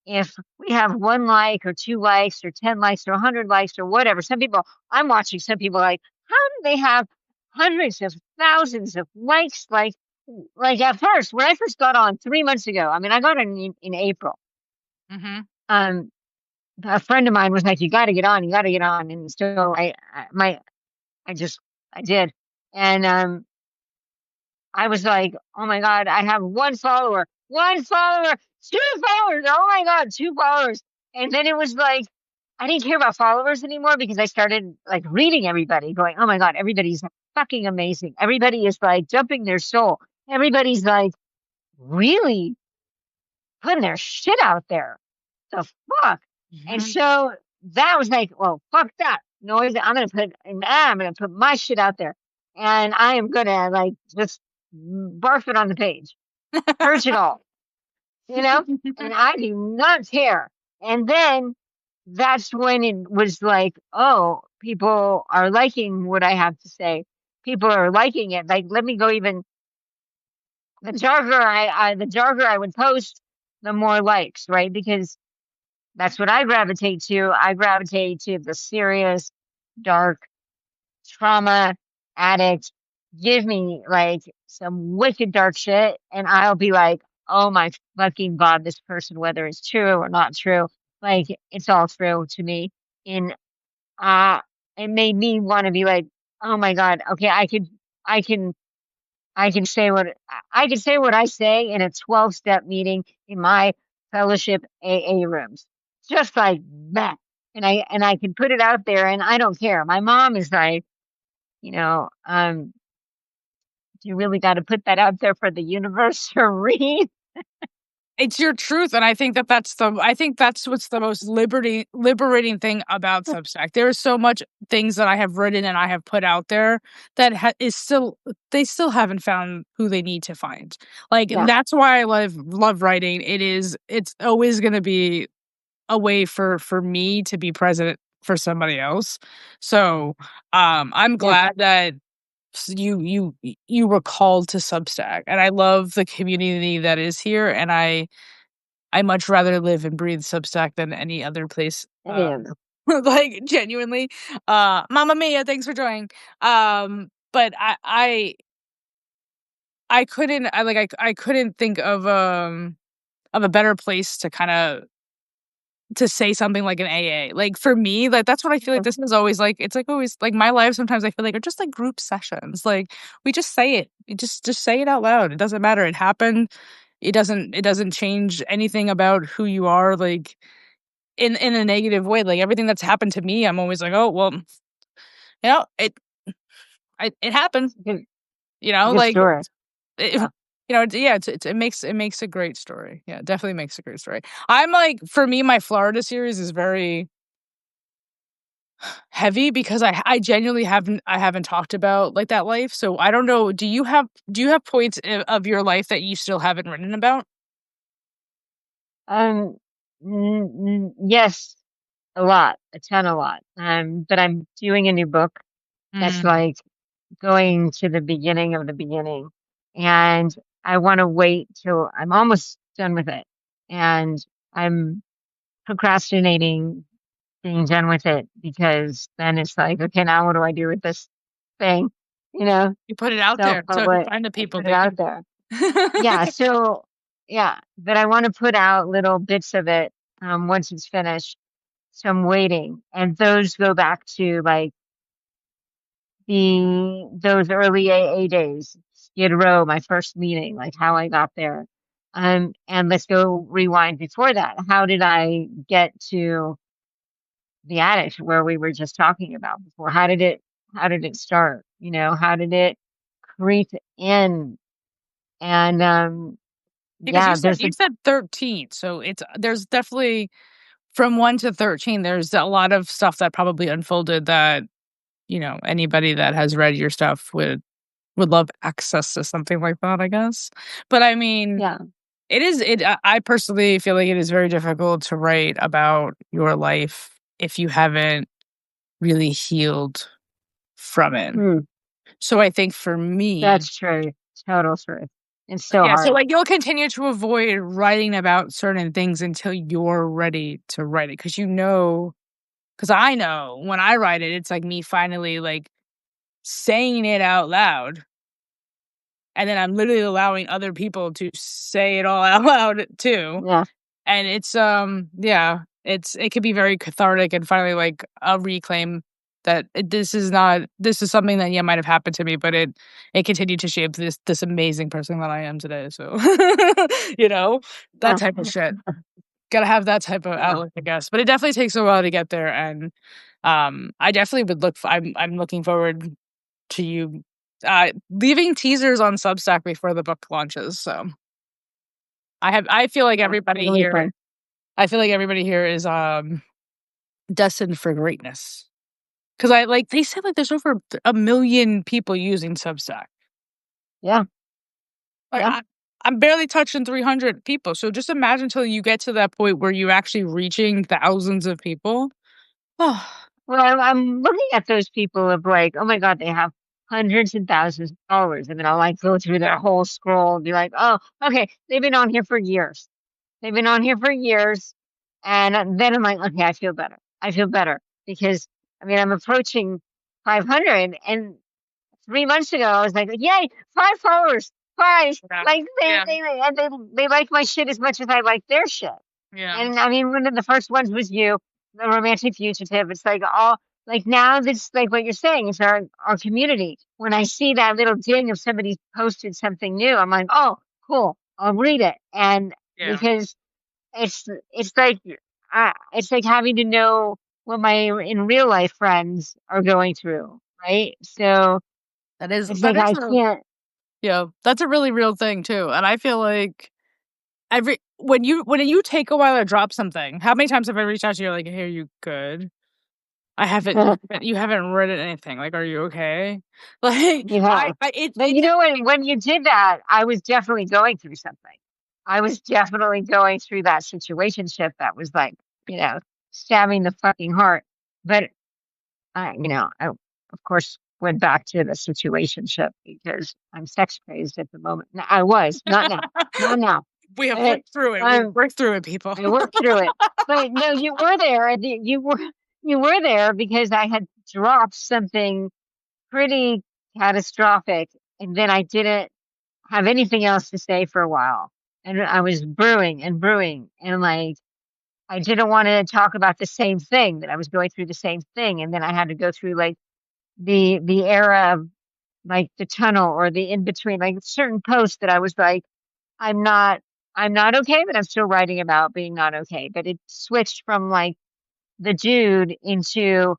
if we have 1 like or 2 likes or 10 likes or 100 likes or whatever. I'm watching some people like, how do they have hundreds of thousands of likes? Like at first, when I first got on 3 months ago, I mean, I got on in April. Mhm. Um, a friend of mine was like, "You got to get on, you got to get on," and so I just, I did, and I was like, "Oh my God, I have one follower, 2 followers. Oh my God, 2 followers." And then it was like, I didn't care about followers anymore because I started like reading everybody going, "Oh my God, everybody's fucking amazing. Everybody is like dumping their soul. Everybody's like really putting their shit out there. The fuck." And Mhm. so that was like, well, fuck that noise. I'm gonna put my shit out there, and I am gonna like just barf it on the page, purge it all, you know, and I do not care. And then that's when it was like, oh, people are liking what I have to say. People are liking it. Like, let me go even the darker I would post, the more likes, right? Because that's what I gravitate to. I gravitate to the serious, dark, trauma addict. Give me like some wicked dark shit, and I'll be like, oh my fucking God, this person, whether it's true or not true, like it's all true to me. And uh it made me want to be like, oh my God, okay, I can I can say what I can say what I say in a 12-step meeting in my fellowship AA rooms. Just like that. And I can put it out there and I don't care. My mom is like, you really got to put that out there for the universe to read. It's your truth, and I think that's what's the most liberating thing about Substack. There is so much things that I have written and I have put out there that is still they still haven't found who they need to find. Like Yeah, that's why I love writing. It's always going to be a way for me to be present for somebody else. So, I'm yeah, glad that you were called to Substack, and I love the community that is here, and I much rather live and breathe Substack than any other place. yeah. Like genuinely. Mama Mia, thanks for joining. But I couldn't I couldn't think of a better place to kind of to say something like an AA. Like for me, like that's what I feel like this is always like. It's like always like my life sometimes I feel like are just like group sessions. Like we just say it. You just say it out loud. It doesn't matter. It happened. It doesn't change anything about who you are, like in a negative way. Like everything that's happened to me, I'm always like, oh well, it happened. Good, good Like story. it, Yeah. it makes a great story. Yeah, it definitely makes a great story. I'm like for me, my Florida series is very heavy because I genuinely haven't talked about like that life. So I don't know. Do you have points of your life that you still haven't written about? Um, yes, a lot. But I'm doing a new book that's Mm. like going to the beginning of the beginning. And I want to wait till I'm almost done with it. And I'm procrastinating being done with it because then it's like, okay, now what do I do with this thing? You know, You put it out there so self-publish, find the I people, put it baby. out there. Yeah. So, yeah, but I want to put out little bits of it once it's finished. So I'm waiting. And those go back to like those early AA days, Skid Row, my first meeting, like how I got there. And let's go rewind before that. How did I get to the attic where we were just talking about before? How did it start? How did it creep in? And Because yeah, there's you a said 13, so there's definitely from 1 to 13, there's a lot of stuff that probably unfolded that, anybody that has read your stuff would love access to something like that, I guess. But I mean, yeah. I personally feel like it is very difficult to write about your life if you haven't really healed from it. Hmm, So I think for me, that's true. Total truth. It's so yeah, so hard. like you'll continue to avoid writing about certain things until you're ready to write it. Cause I know when I write it, it's like me finally like saying it out loud. And then I'm literally allowing other people to say it all out loud too. Yeah. And it's yeah, it could be very cathartic and finally like a reclaim that this is something that yeah might have happened to me, but it continued to shape this amazing person that I am today. So you know, that Yeah. type of shit. Gotta have that type of Yeah. outlook, I guess. But it definitely takes a while to get there. And I definitely would I'm looking forward to you leaving teasers on Substack before the book launches. So I feel like Yeah. everybody It'll be here fun. I feel like everybody here is destined for greatness. Cause I like they said like there's over a million people using Substack. Yeah. Like, I'm barely touching 300 people. So just imagine till you get to that point where you're actually reaching thousands of people. Oh, Well, I'm looking at those people of like, oh my God, they have hundreds and thousands of followers. And then I'll like go through their whole scroll and be like, oh, okay, they've been on here for years. They've been on here for years. And then I'm like, okay, I feel better. I feel better because I mean, I'm approaching 500. And 3 months ago, I was like, yay, 5 followers, five. yeah. Like Yeah. and they like my shit as much as I like their shit. Yeah. And I mean, one of the first ones was you, the romantic fugitive. It's like all like now this like what you're saying is our community. When I see that little ding if somebody posted something new, I'm like, oh, cool, I'll read it. And Yeah. because it's like it's like having to know what my in real life friends are going through, right? So it's That like is I can't. yeah, that's a really real thing too. And I feel like when you take a while to drop something, how many times have I reached out to you like, "Hey, are you good? I haven't you haven't read anything. Like, are you okay?" Like, Yeah. But it you know when you did that, I was definitely going through something. I was definitely going through that situationship that was like, you know, stabbing the fucking heart. But I of course went back to the situationship because I'm sex crazed at the moment. I was, not now. Not now. we have But worked through it. We've um worked through it, people. I worked through it. But no, you were there. You were there because I had dropped something pretty catastrophic. And then I didn't have anything else to say for a while. And I was brewing and brewing. And like, I didn't want to talk about the same thing that I was going through the same thing. And then I had to go through like the era of like the tunnel or the in between, like certain posts that I was like, I'm not, I'm not okay, but I'm still writing about being not okay. But it switched from like the dude into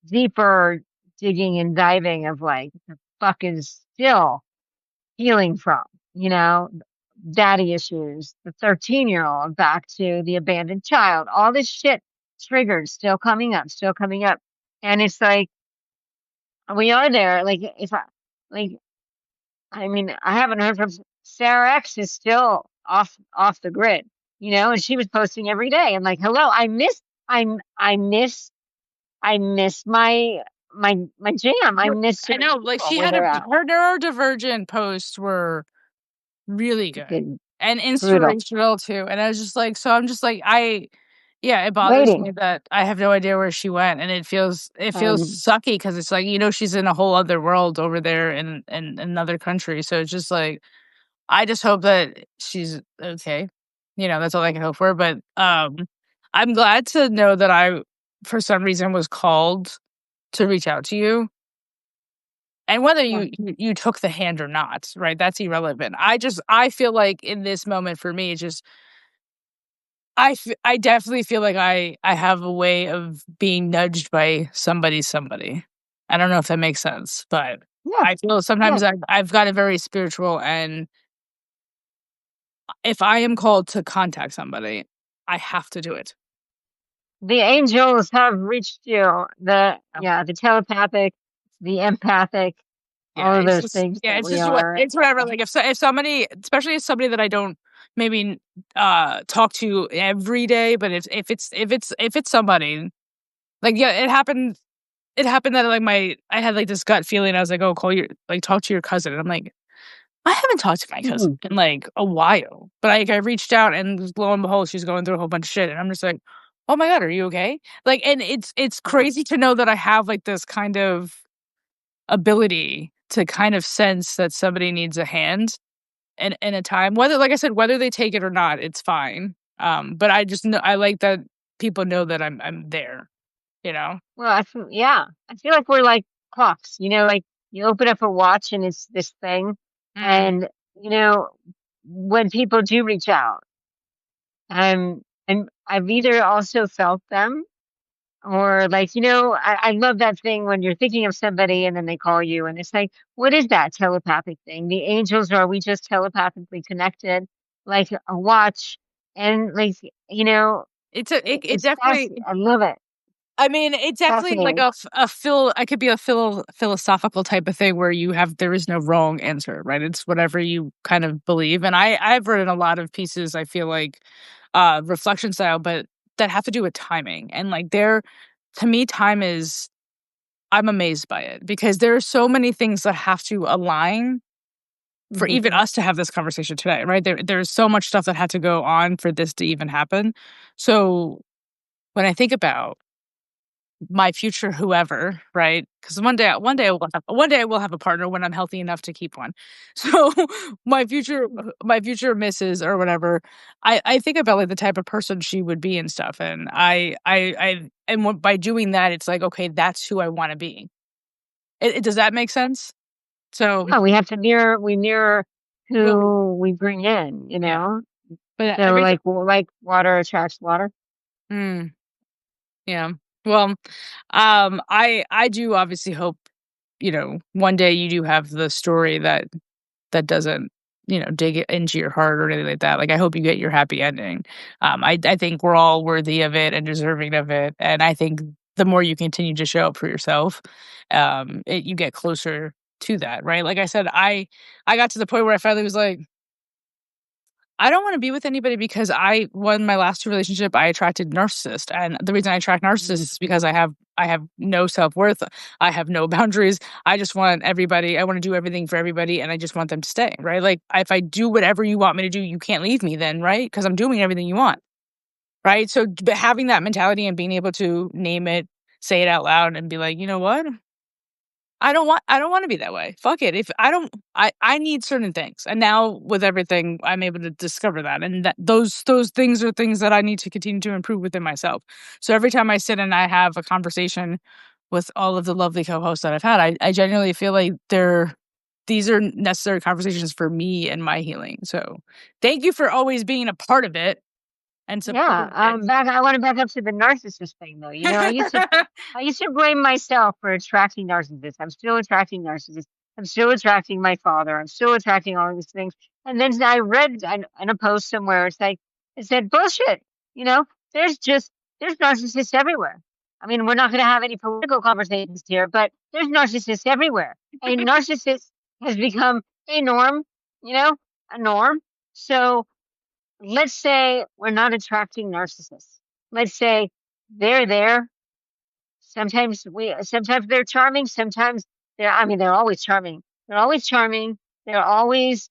deeper digging and diving of like the fuck is still healing from, you know, daddy issues, the 13-year-old back to the abandoned child, all this shit triggered, still coming up, still coming up. And it's like, we are there. Like, if I, like, I mean, I haven't heard from Sarah X is still off the grid, you know, and she was posting every day. And like, hello, I miss my jam. I miss I certain know, like people she where had they're at. her neurodivergent posts were really good Fucking and brutal. inspirational too. And I was just like, so I'm just like, yeah, it bothers Waiting. me that I have no idea where she went, and it feels Um, sucky because it's like she's in a whole other world over there in another country. So it's just like I just hope that she's okay. That's all I can hope for. But I'm glad to know that I, for some reason, was called to reach out to you. And whether yeah. you took the hand or not, right? That's irrelevant. I feel like in this moment for me, it's just I definitely feel like I have a way of being nudged by somebody. I don't know if that makes sense, but Yeah. I feel Yeah. sometimes I've got a very spiritual, and if I am called to contact somebody, I have to do it. The angels have reached you. Yeah. The telepathic, the empathic, Yeah, all of it's those just things yeah, that it's we just what are. it's whatever. Like if somebody, especially if somebody that I don't maybe talk to every day, but if it's somebody like yeah, it happened that like I had like this gut feeling. I was like, oh, talk to your cousin. And I'm like, I haven't talked to my cousin Mhm. in like a while, but I reached out and lo and behold, she's going through a whole bunch of shit, and I'm just like, oh my god, are you okay? Like, and it's Yeah. crazy to know that I have like this kind of ability to kind of sense that somebody needs a hand in a time, whether, like I said, whether they take it or not, it's fine. But I just know I like that people know that I'm there, you know? Well, I feel like we're like clocks, you know, like you open up a watch and it's this thing. Mm. And, you know, when people do reach out, I've either also felt them or like, I love that thing when you're thinking of somebody and then they call you and it's like, what is that telepathic thing? The angels, or are we just telepathically connected? Like a watch and like, It's a it, it it's fast. definitely I love it. I mean, it's definitely like Fascinating. it could be a philosophical type of thing where there is no wrong answer, right? It's whatever you kind of believe. And I've written a lot of pieces, I feel like, reflection style, but that have to do with timing. And like to me, time is, I'm amazed by it because there are so many things that have to align for Hmm. even us to have this conversation today, right? There's so much stuff that had to go on for this to even happen. So when I think about my future whoever, right? Because one day I will have a partner when I'm healthy enough to keep one. So my future missus or whatever, I think about like the type of person she would be and stuff, and by doing that, it's like okay, that's who I want to be. Does that make sense? So Yeah, we have to mirror. We mirror but who we bring in. yeah, but So every like water attracts water. mm, yeah. Well, I do obviously hope one day you do have the story that doesn't, dig it into your heart or anything like that. Like, I hope you get your happy ending. I think we're all worthy of it and deserving of it. And I think the more you continue to show up for yourself, you get closer to that, right? Like I said, I got to the point where I finally was like, I don't want to be with anybody because I won my last two relationship. I attracted narcissist, and the reason I attract narcissists Mm. is because I have no self worth. I have no boundaries. I just want everybody. I want to do everything for everybody, and I just want them to stay. Right? Like if I do whatever you want me to do, you can't leave me. Then right? Because I'm doing everything you want. Right? So but having that mentality and being able to name it, say it out loud, and be like, you know what? I don't wanna be that way. Fuck it. If I don't I need certain things. And now with everything, I'm able to discover that. And that those things are things that I need to continue to improve within myself. So every time I sit and I have a conversation with all of the lovely co-hosts that I've had, I genuinely feel like these are necessary conversations for me and my healing. So thank you for always being a part of it and Yeah. supporting it. I want to back up to the narcissist thing though. I used to blame myself for attracting narcissists. I'm still attracting narcissists. I'm still attracting my father. I'm still attracting all these things. And then I read in a post somewhere, it said bullshit. You know, there's just, there's narcissists everywhere. I mean, we're not going to have any political conversations here, but there's narcissists everywhere. A narcissist has become a norm, you know, a norm. So let's say we're not attracting narcissists. Let's say they're there. Sometimes they're charming. Sometimes I mean, they're always charming. They're always charming. They're always,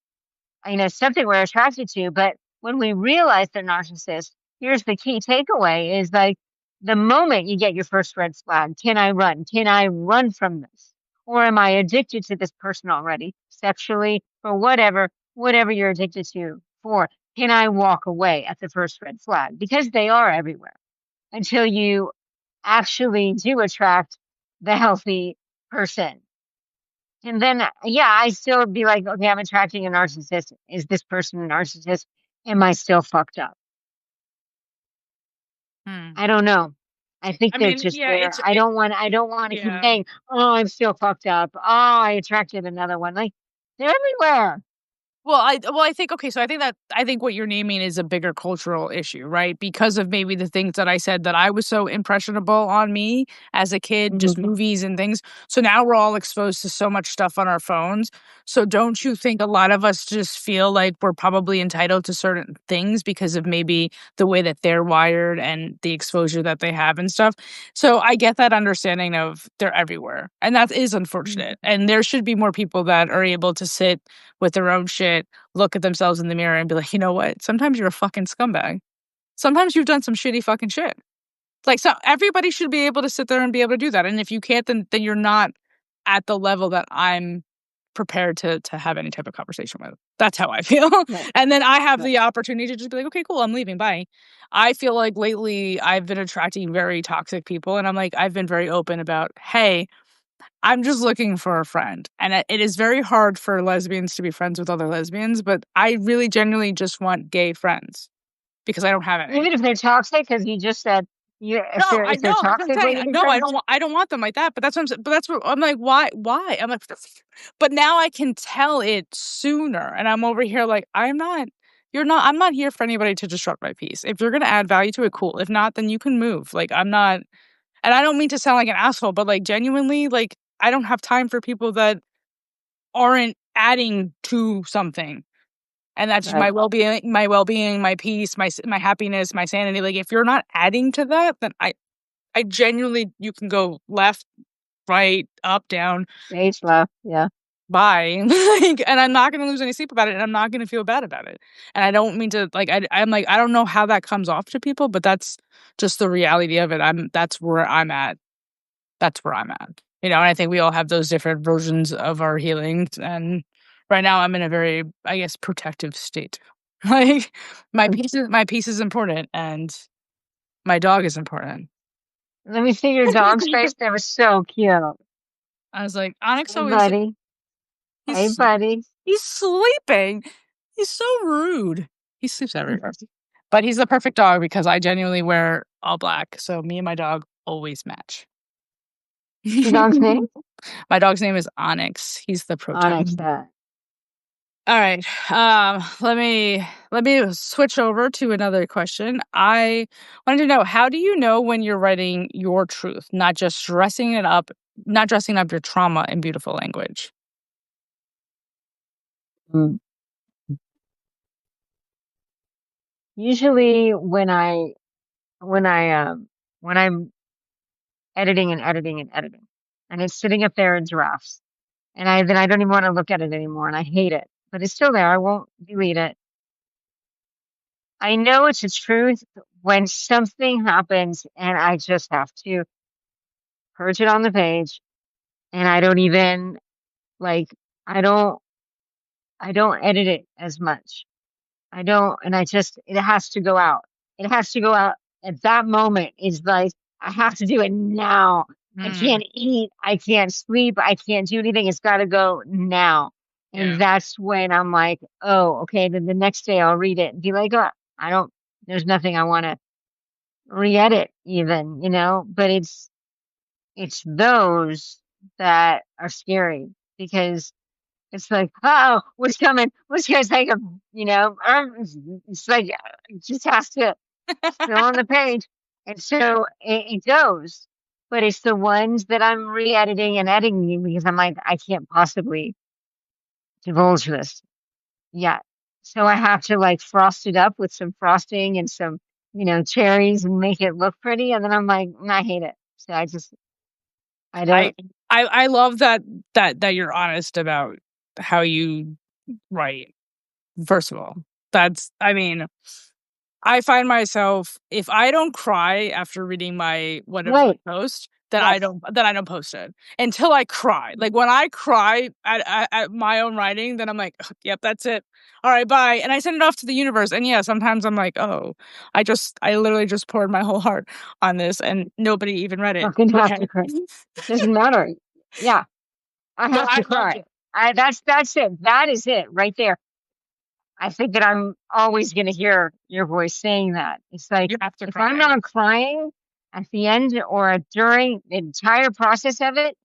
something we're attracted to. But when we realize they're narcissists, here's the key takeaway is like the moment you get your first red flag, can I run? Can I run from this? Or am I addicted to this person already, sexually or whatever you're addicted to for? Can I walk away at the first red flag? Because they are everywhere until you actually do attract the healthy person. And then, yeah, I still be like, okay, I'm attracting a narcissist. Is this person a narcissist? Am I still fucked up? Hmm. I don't know. I think I they're mean, just yeah, there. I don't want to keep yeah. saying, oh, I'm still fucked up. Oh, I attracted another one. Like, they're everywhere. I think okay, so I think what you're naming is a bigger cultural issue, right? Because of maybe the things that I said that I was so impressionable on me as a kid, Hmm. just movies and things. So now we're all exposed to so much stuff on our phones. So don't you think a lot of us just feel like we're probably entitled to certain things because of maybe the way that they're wired and the exposure that they have and stuff? So I get that understanding of they're everywhere. And that is unfortunate. And there should be more people that are able to sit with their own shit, look at themselves in the mirror and be like, you know what? Sometimes you're a fucking scumbag. Sometimes you've done some shitty fucking shit. Like so everybody should be able to sit there and be able to do that. And if you can't, then you're not at the level that I'm prepared to have any type of conversation with. That's how I feel. Right. And then I have Right. the opportunity to just be like, okay, cool, I'm leaving. Bye. I feel like lately I've been attracting very toxic people. And I'm like, I've been very open about, hey, I'm just looking for a friend. And it is very hard for lesbians to be friends with other lesbians, but I really genuinely just want gay friends because I don't have any. Even if they're toxic, because you just said No, I if they're know. That's what I'm toxic, will saying. you be No, friends? I don't want them like that. But that's what I'm saying. But that's what I'm like. Why? Why? I'm like, but now I can tell it sooner. And I'm over here like, I'm not. You're not. I'm not here for anybody to disrupt my peace. If you're gonna add value to it, cool. If not, then you can move. Like I'm not. And I don't mean to sound like an asshole, but like genuinely, like I don't have time for people that aren't adding to something. And that's just Right. my well-being, my peace, my happiness, my sanity. Like if you're not adding to that, then I genuinely, you can go left, right, up, down, Stage left. Yeah. bye. Like, and I'm not gonna lose any sleep about it, and I'm not gonna feel bad about it. And I don't mean to like I'm like, I don't know how that comes off to people, but that's just the reality of it. That's where I'm at. That's where I'm at. And I think we all have those different versions of our healings. And right now I'm in a very, I guess, protective state. Like my peace is important and my dog is important. Let me see your dog's face. That was so cute. I was like, Onyx Hey, always buddy. Hey, he's buddy. he's sleeping. He's so rude. He sleeps everywhere. But he's the perfect dog because I genuinely wear all black. So me and my dog always match. Your dog's name? My dog's name is Onyx. He's the Onyx. protector. All right. Let me switch over to another question. I wanted to know, how do you know when you're writing your truth, not dressing up your trauma in beautiful language? Mm. Usually when I when I'm editing and editing and editing, and it's sitting up there in drafts, and I don't even want to look at it anymore, and I hate it, but it's still there. I won't delete it. I know it's a truth when something happens, and I just have to purge it on the page, and I don't even like I don't I don't edit it as much. I don't, and it has to go out. It has to go out at that moment. It's like, I have to do it now. I Mm, can't eat. I can't sleep. I can't do anything. It's got to go now. And yeah. that's when I'm like, oh, okay. Then the next day I'll read it and be like, oh, there's nothing I want to re-edit even, but it's those that are scary because it's like, oh, what's coming? What's going to take a, it's like, it just has to fill on the page. And so it goes, but it's the ones that I'm re-editing and editing because I'm like, I can't possibly divulge this yet. So I have to like frost it up with some frosting and some, cherries and make it look pretty. And then I'm like, I hate it. So I I don't, I love that you're honest about how you write. First of all, I mean, I find myself, if I don't cry after reading my whatever right. post, then I Yes. don't then I don't post it until I cry. Like when I cry at my own writing, then I'm like, "Ugh, yep, that's it. All right, bye." And I send it off to the universe. And yeah, sometimes I'm like, oh, I literally just poured my whole heart on this and nobody even read it. Fucking have Okay. to cry. Doesn't matter. Yeah. I But have I to loved cry. it. That's it. That is it right there. I think that I'm always going to hear your voice saying that. It's like You have to if I'm cry. not crying at the end or during the entire process of it,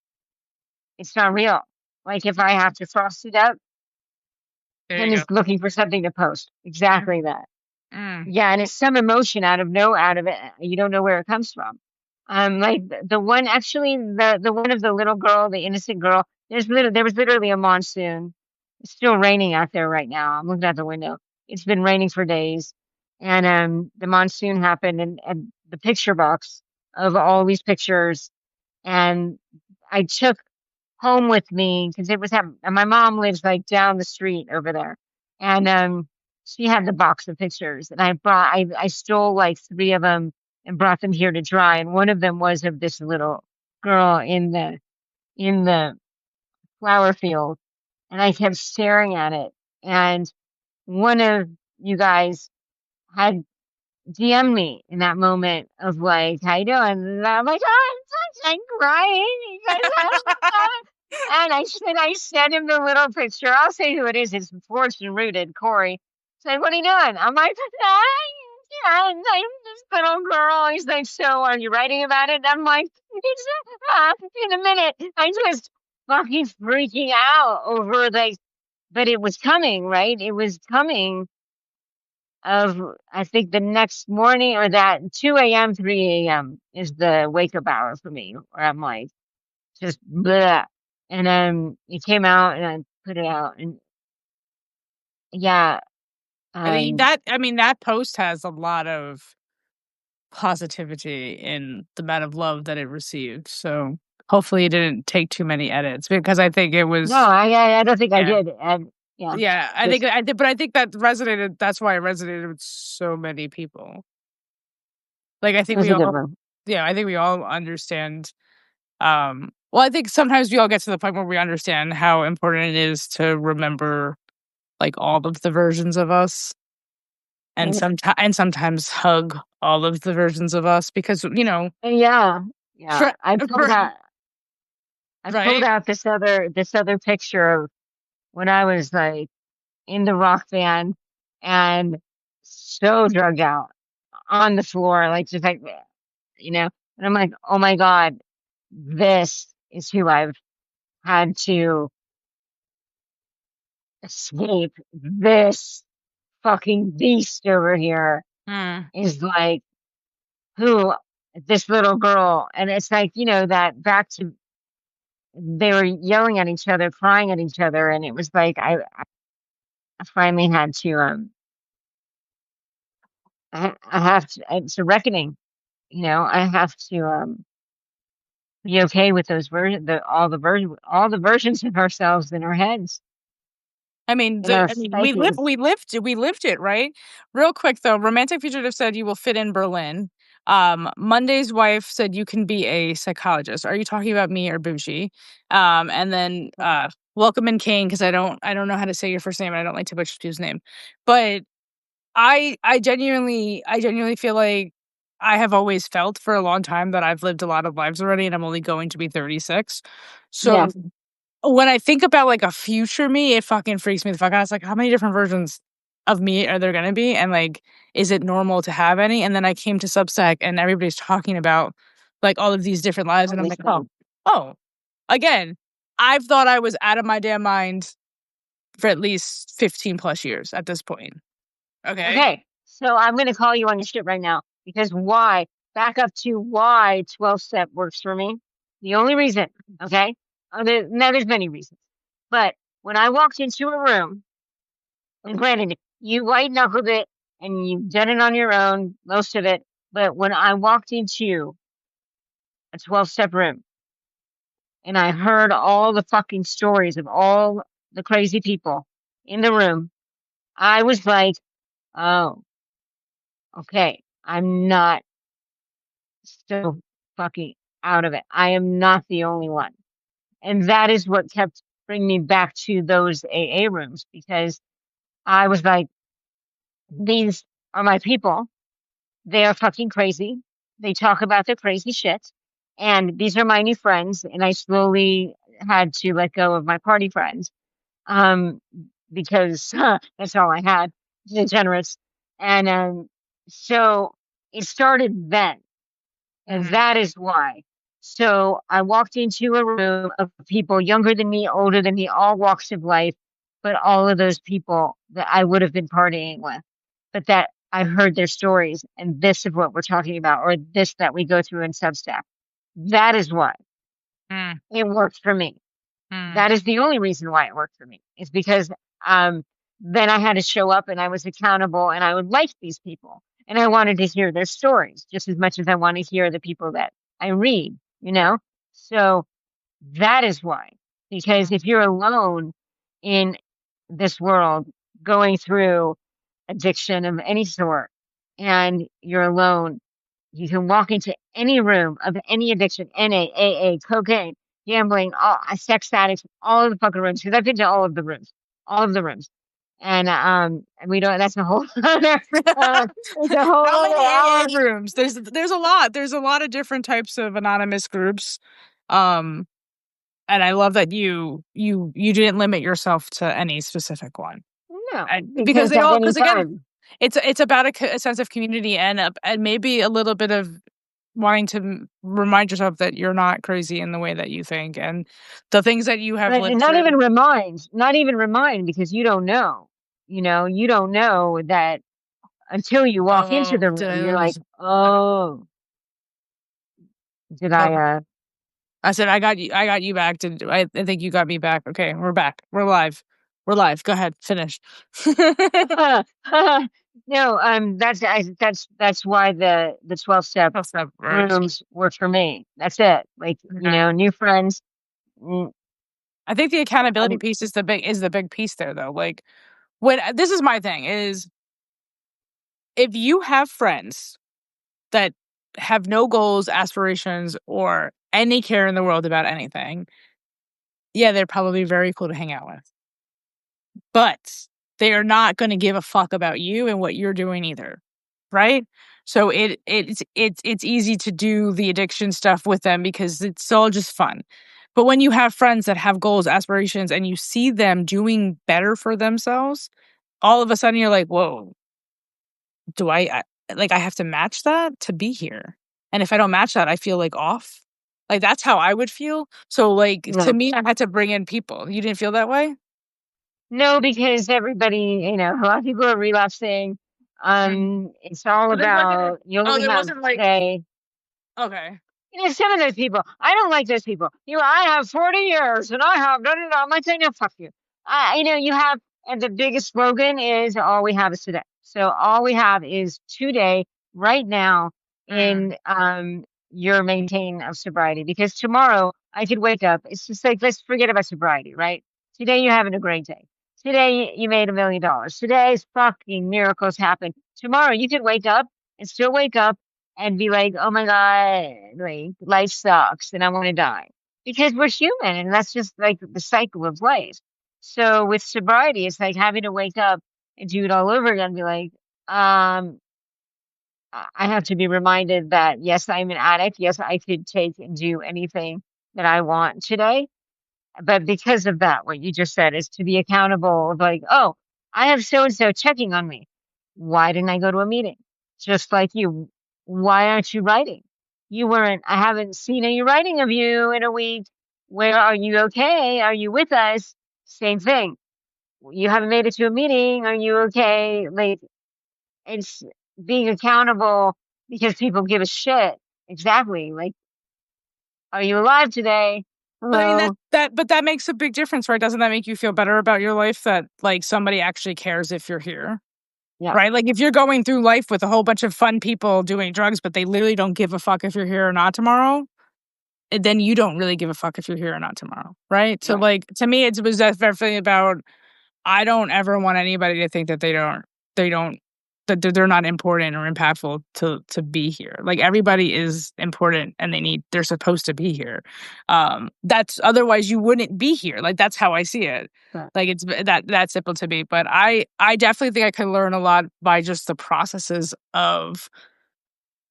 it's not real. Like if I have to frost it up, There Ken you go. is looking for something to post. Mm, Exactly that. mm. Yeah, and it's some emotion out of it. You don't know where it comes from. Like the one actually the one of the little girl, the innocent girl. There was literally a monsoon. It's still raining out there right now. I'm looking out the window. It's been raining for days, and the monsoon happened, and the picture box of all these pictures, and I took home with me because and my mom lives like down the street over there, and she had the box of pictures, and I stole like three of them and brought them here to dry, and one of them was of this little girl in the flower field, and I kept staring at it, and one of you guys had DM me in that moment of like, how you doing? And I'm like, oh, I'm crying. You guys, and I sent him the little picture. I'll say who it is. It's Fortune Rooted, Corey. Said, what are you doing? I'm like, yeah, I'm this little girl. He's like, so are you writing about it? I'm like, it's in a minute. I just fucking freaking out over like, but it was coming, right? It was coming of, I think the next morning or that 2 a.m., 3 a.m. is the wake up hour for me, where I'm like, just blah. And then it came out and I put it out and yeah, um, I mean, that post has a lot of positivity in the amount of love that it received, so hopefully it didn't take too many edits because I think it no, was I don't think I yeah. did. And yeah, Yeah, I think just I did, but I think that resonated that's why it resonated with so many people. Like, I it think was we a good all one. yeah, I think we all understand, well, I think sometimes we all get to the point where we understand how important it is to remember, like, all of the versions of us and And, sometimes hug all of the versions of us because, and yeah, yeah, for for I pulled right? out this other picture of when I was like in the rock band and so drugged out on the floor, like just like, you know, and I'm like, oh my God, this is who I've had to escape. This fucking beast over here Mm, is like who this little girl. And it's like, that back to they were yelling at each other, crying at each other. And it was like, I finally had to, I have to, it's a reckoning, I have to, be okay with those all the versions of ourselves in our heads, in our psyches. we lived it, right? Real quick though, Romantic Fugitive said you will fit in Berlin. Monday's wife said you can be a psychologist. Are you talking about me or Bougie? And then Welcome in Kane because I don't know how to say your first name and I don't like to butcher his name. But I genuinely feel like I have always felt for a long time that I've lived a lot of lives already and I'm only going to be 36. Yeah, So when I think about, like, a future me, it fucking freaks me the fuck out. It's like, how many different versions of me are there gonna be? And, like, is it normal to have any? And then I came to Substack and everybody's talking about, like, all of these different lives, all and I'm these like, "Oh, things. oh." Again, I've thought I was out of my damn mind for at least 15 plus years at this point, okay? Okay, so I'm going to call you on your shit right now because why? Back up to why 12 step works for me. The only reason, okay? Now there's many reasons, but when I walked into a room, and granted, you white knuckled it and you've done it on your own, most of it, but when I walked into a 12 step room and I heard all the fucking stories of all the crazy people in the room, I was like, oh, okay, I'm not so fucking out of it. I am not the only one. And that is what kept bringing me back to those AA rooms because I was like, these are my people. They are fucking crazy. They talk about their crazy shit. And these are my new friends. And I slowly had to let go of my party friends um, because that's all I had, degenerates. And so it started then. And Mhm. that is why. So I walked into a room of people younger than me, older than me, all walks of life, but all of those people that I would have been partying with, but that I heard their stories and this is what we're talking about, or this that we go through in Substack. That is why Mm, it worked for me. mm. That is the only reason why it worked for me. Is because um, then I had to show up and I was accountable and I would like these people and I wanted to hear their stories just as much as I want to hear the people that I read, you know? So that is why. Because if you're alone in this world going through addiction of any sort and you're alone, you can walk into any room of any addiction, NA, AA, cocaine, gambling, all sex addicts, all of the fucking rooms. Because I've been to all of the rooms, and we don't. That's a whole other. It's a whole How other many hour. AA rooms? There's a lot. There's a lot of different types of anonymous groups. Um, and I love that you didn't limit yourself to any specific one. No, Because because they at all any because again, time, it's about a sense of community and maybe a little bit of wanting to remind yourself that you're not crazy in the way that you think and the things that you have and lived through. not even remind, because you don't know. You don't know that. until you walk into Oh, the did room. I You're like, lose? oh, did Nope. I, I said I got you. I got you back. I think you got me back. Okay, we're back. We're live. We're live. Go ahead. Finish. no, that's why the 12-step That's that works. rooms work for me. That's it. Like, Yeah. new friends. mm, I think the accountability Um, piece is the big piece there, though. Like, when this is my thing is, if you have friends that have no goals, aspirations, or any care in the world about anything, yeah, they're probably very cool to hang out with. But they are not gonna give a fuck about you and what you're doing either, right? So it's easy to do the addiction stuff with them because it's all just fun. But when you have friends that have goals, aspirations, and you see them doing better for themselves, all of a sudden you're like, "Whoa, do I have to match that to be here?" And if I don't match that, I feel, like, off. Like, that's how I would feel. So, like, to no, me, I had to bring in people. You didn't feel that way? no, because everybody, a lot of people are relapsing. Mhm. It's all So there wasn't about you only there have wasn't, like, today. okay. Some of those people, I don't like those people. I have 40 years and I have, no, no, no. I'm like, saying, no, fuck you. You have, and the biggest slogan is all we have is today. So all we have is today, right now, Mm, in your maintaining of sobriety. Because tomorrow I could wake up. It's just like, let's forget about sobriety, right? Today you're having a great day. Today you made $1 million. Today's fucking miracles happen. Tomorrow you could wake up and still wake up and be like, oh my God, like life sucks and I want to die. Because we're human and that's just like the cycle of life. So with sobriety, it's like having to wake up and do it all over again and be like, um, I have to be reminded that yes, I'm an addict. Yes, I could take and do anything that I want today. But because of that, what you just said is to be accountable of like, oh, I have so and so checking on me. Why didn't I go to a meeting? Just like you, why aren't you writing? You weren't, I haven't seen any writing of you in a week. Where are you okay? Are you with us? Same thing. You haven't made it to a meeting. Are you okay? Like, it's being accountable because people give a shit. Exactly. Like, are you alive today? but I mean, Hello. that makes a big difference, right? Doesn't that make you feel better about your life that, like, somebody actually cares if you're here, Yeah. right? Like, if you're going through life with a whole bunch of fun people doing drugs, but they literally don't give a fuck if you're here or not tomorrow, then you don't really give a fuck if you're here or not tomorrow, right? So, Right. like, to me, it was definitely about, I don't ever want anybody to think that they don't that they're not important or impactful to be here. Like, everybody is important and they're supposed to be here. That's otherwise you wouldn't be here. Like, that's how I see it. Right. Like, it's that simple to me. But I definitely think I could learn a lot by just the processes of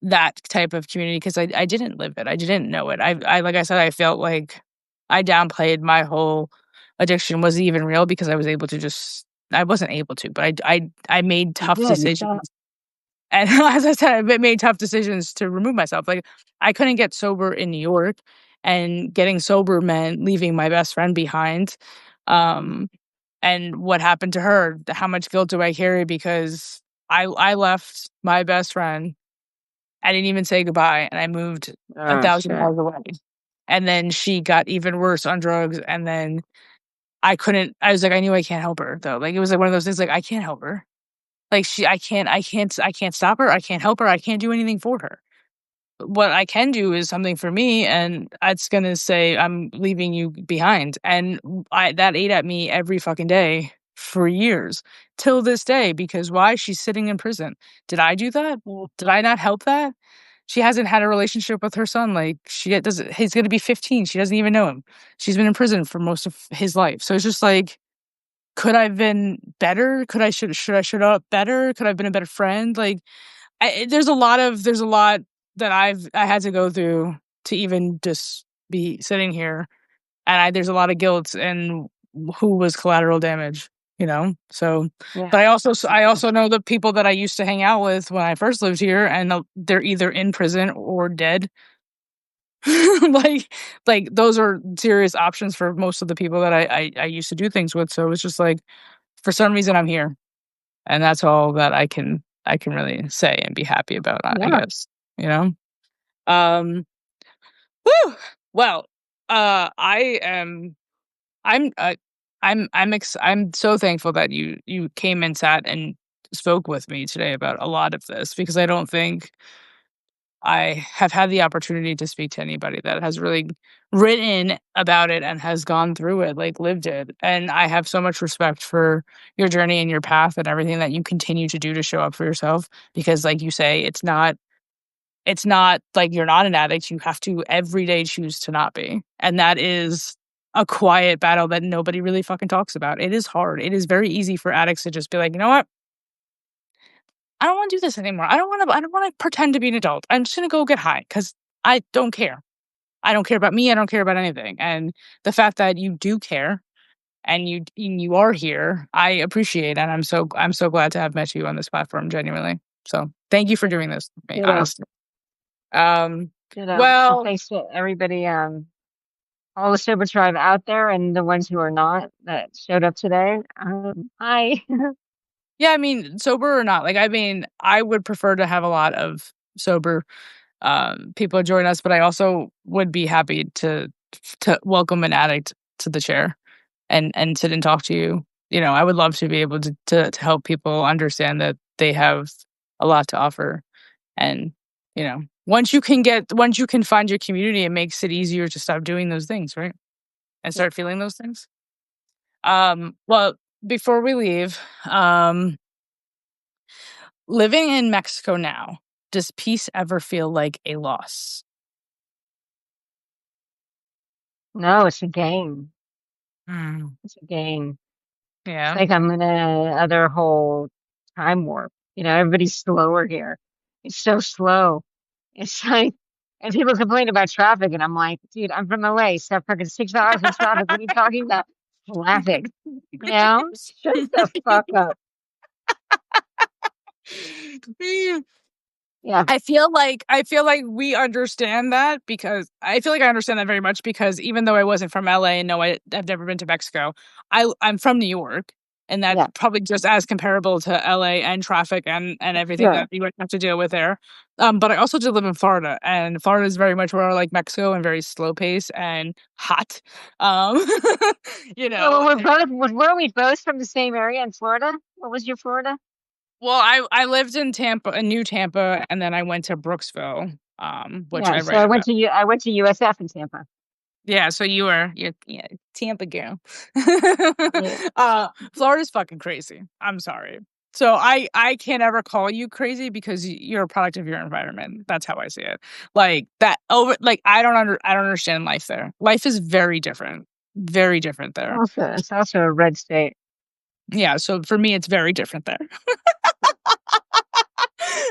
that type of community because I didn't live it. I didn't know it. I like I said, I felt like I downplayed my whole addiction wasn't even real because I wasn't able to, but I made You tough did. You decisions. stopped. And as I said, I made tough decisions to remove myself. Like, I couldn't get sober in New York, and getting sober meant leaving my best friend behind. Um, and what happened to her? How much guilt do I carry because I left my best friend. I didn't even say goodbye, and I moved a Oh, thousand shit. miles away. And then she got even worse on drugs, and then I was like, I knew I can't help her, though. Like, it was, like, one of those things, like, I can't help her. Like, I can't stop her, I can't help her, I can't do anything for her. What I can do is something for me, and it's gonna say, "I'm leaving you behind," and I that ate at me every fucking day for years, till this day, because why? She's sitting in prison. Did I do that? Mm. Did I not help that? She hasn't had a relationship with her son, like, she doesn't he's gonna be 15, she doesn't even know him. She's been in prison for most of his life, so it's just like, could I have been better? Should I should up better? Could I have been a better friend? Like, there's a lot that I had to go through to even just be sitting here, and there's a lot of guilt and who was collateral damage, you know? So, Yeah. but I Okay. also know the people that I used to hang out with when I first lived here, and they're either in prison or dead. like those are serious options for most of the people that I used to do things with. So it's just like, for some reason I'm here, and that's all that I can I can really say and be happy about, I Yeah. guess, you know? Um, whew! Well, I am I'm, I'm so thankful that you came and sat and spoke with me today about a lot of this, because I don't think I have had the opportunity to speak to anybody that has really written about it and has gone through it, like, lived it, and I have so much respect for your journey and your path and everything that you continue to do to show up for yourself, because, like you say, it's not like you're not an addict, you have to every day choose to not be, and that is a quiet battle that nobody really fucking talks about. It is hard. It is very easy for addicts to just be like, "You know what? I don't wanna do this anymore. I don't wanna pretend to be an adult. I'm just gonna go get high because I don't care. I don't care about me, I don't care about anything." And the fact that you do care and you are here, I appreciate, and I'm so glad to have met you on this platform, genuinely. So, thank you for doing this with me, Ditto. honestly. Um, Ditto. And well, thanks to everybody, all the sober tribe out there and the ones who are not that showed up today. Hi. yeah, I mean, sober or not, like, I mean, I would prefer to have a lot of sober, people join us, but I also would be happy to welcome an addict to the chair and sit and talk to you. You know, I would love to be able to help people understand that they have a lot to offer. And, you know, once you can find your community, it makes it easier to stop doing those things, right? And Yeah. start feeling those things. Well, before we leave, living in Mexico now, does peace ever feel like a loss? No, it's a game. Mm, It's a game. It's yeah. like I'm in a other whole time warp. Everybody's slower here. It's so slow. It's like, and people complain about traffic, and I'm like, dude, I'm from LA. So fucking 6 hours in traffic. What are you talking about? Traffic. Shut the fuck up. Yeah, I feel like we understand that, because I feel like I understand that very much, because even though I wasn't from LA and no, I've never been to Mexico, I'm from New York, and that's yeah, probably just as comparable to LA and traffic and everything sure. that you would have to deal with there. But I also do live in Florida, and Florida is very much more like Mexico and very slow pace and hot. Um, you Well, know, were we both from the same area in Florida? What was your Florida? well, I lived in Tampa, in New Tampa, and then I went to Brooksville, which Yeah, I so write about. I went to USF in Tampa. Yeah, so you're yeah, Tampa girl. Yeah. Florida's fucking crazy. I'm sorry. So I can't ever call you crazy, because you're a product of your environment. That's how I see it. Like that over like I don't understand life there. Life is very different. Very different there. It's also a red state. Yeah, so for me it's very different there.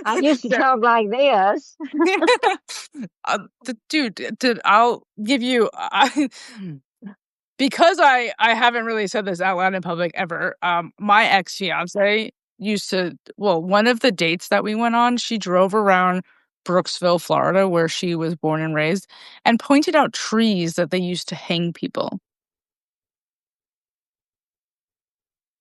I used to There- talk like this. dude, I'll give you because I haven't really said this out loud in public ever. My ex-fiance used to, well, one of the dates that we went on, she drove around Brooksville, Florida, where she was born and raised, and pointed out trees that they used to hang people.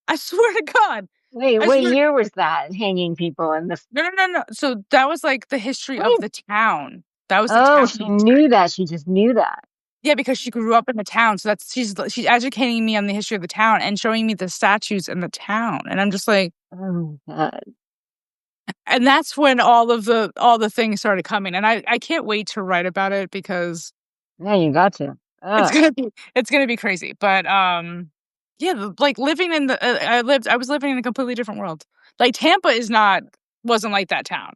I swear to God. Wait, I what swear. year was that? Hanging people in the. No, no, no, no. So that was like the history of What? the town. That was the Oh, town she history. knew that. She just knew that. Yeah, because she grew up in the town. So she's educating me on the history of the town and showing me the statues in the town. And I'm just like, Oh, God. and that's when all the things started coming, and I can't wait to write about it, because Yeah, you got to. it's Ugh. gonna be crazy. But yeah, like living in the I was living in a completely different world. Like Tampa wasn't like that town.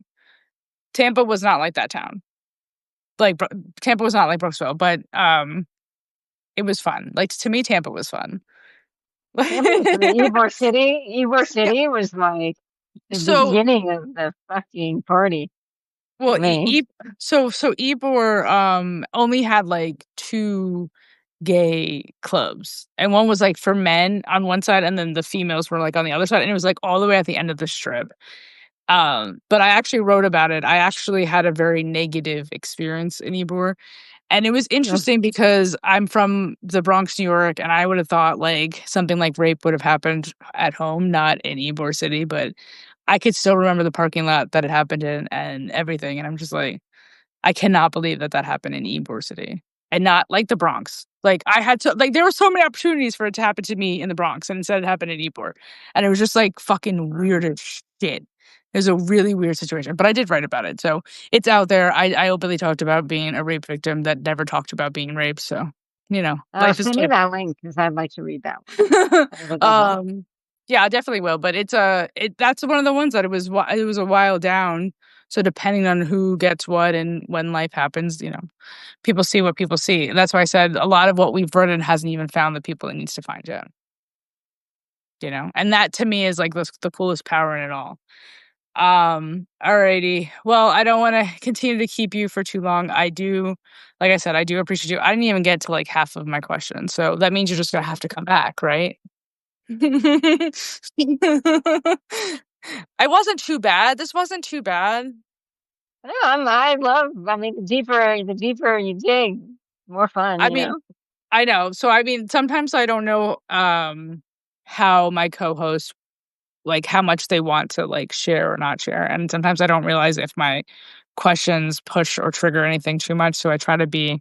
Tampa was not like that town. Like Tampa was not like Brooksville, but it was fun. Like to me, Tampa was fun. Tampa was the Ybor City. Ybor Yeah. City was like the So beginning of the fucking party for well, me. so Ybor only had like two gay clubs, and one was like for men on one side, and then the females were like on the other side, and it was like all the way at the end of the strip. But I actually wrote about it. I actually had a very negative experience in Ybor, and it was Yeah. interesting because I'm from the Bronx, New York, and I would have thought like something like rape would have happened at home, not in Ybor City. But I could still remember the parking lot that it happened in and everything, and I'm just like, I cannot believe that that happened in Ybor City and not, like, the Bronx. Like, I had to like, there were so many opportunities for it to happen to me in the Bronx, and instead it happened in Ybor, and it was just, like, fucking weird as shit. It was a really weird situation, but I did write about it, so it's out there. I openly talked about being a rape victim that never talked about being raped, so, Oh, life is send me life. that link because I'd like to read that one. That was a good one. Um, yeah, I definitely will, but that's one of the ones that it was a while down, so depending on who gets what and when life happens, people see what people see. That's why I said a lot of what we've written hasn't even found the people it needs to find yet, and that to me is, like, the coolest power in it all. Alrighty. Well, I don't wanna continue to keep you for too long. Like I said, I do appreciate you. I didn't even get to, like, half of my questions, so that means you're just gonna have to come back, right? I wasn't too bad. This wasn't too bad. No, I mean, the deeper you dig, the more fun, I mean, I know. So, I mean, sometimes I don't know, how my co-hosts, like, how much they want to, like, share or not share, and sometimes I don't realize if my questions push or trigger anything too much, so I try to be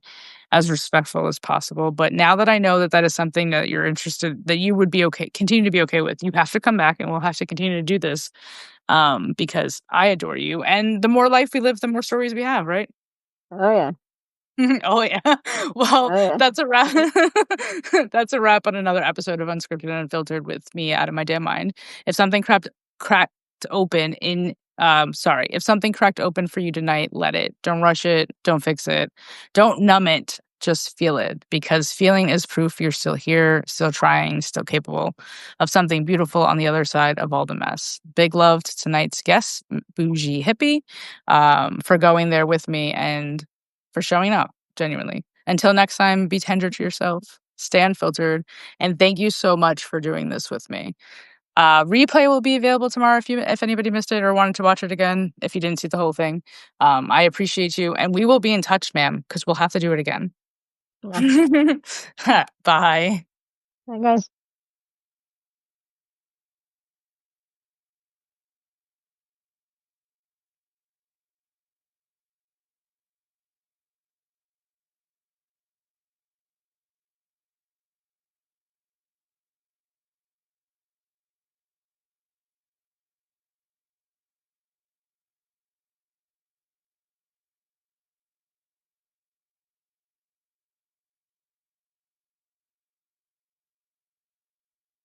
as respectful as possible, but now that I know that that is something that you're interested that you would be okay continue to be okay with, you have to come back, and we'll have to continue to do this, because I adore you, and the more life we live, the more stories we have, right? Oh yeah, Oh, yeah. Well, oh yeah. that's a wrap. That's a wrap on another episode of Unscripted and Unfiltered with me out of my damn mind. If something cracked open if something cracked open for you tonight, let it. Don't rush it. Don't fix it. Don't numb it. Just feel it because feeling is proof you're still here, still trying, still capable of something beautiful on the other side of all the mess. Big love to tonight's guest, Bougie Hippie, for going there with me and for showing up genuinely. Until next time, be tender to yourself, stay unfiltered, and thank you so much for doing this with me. Replay will be available tomorrow if anybody missed it or wanted to watch it again if you didn't see the whole thing. I appreciate you, and we will be in touch, ma'am, because we'll have to do it again. Yeah. Bye. Hi guys.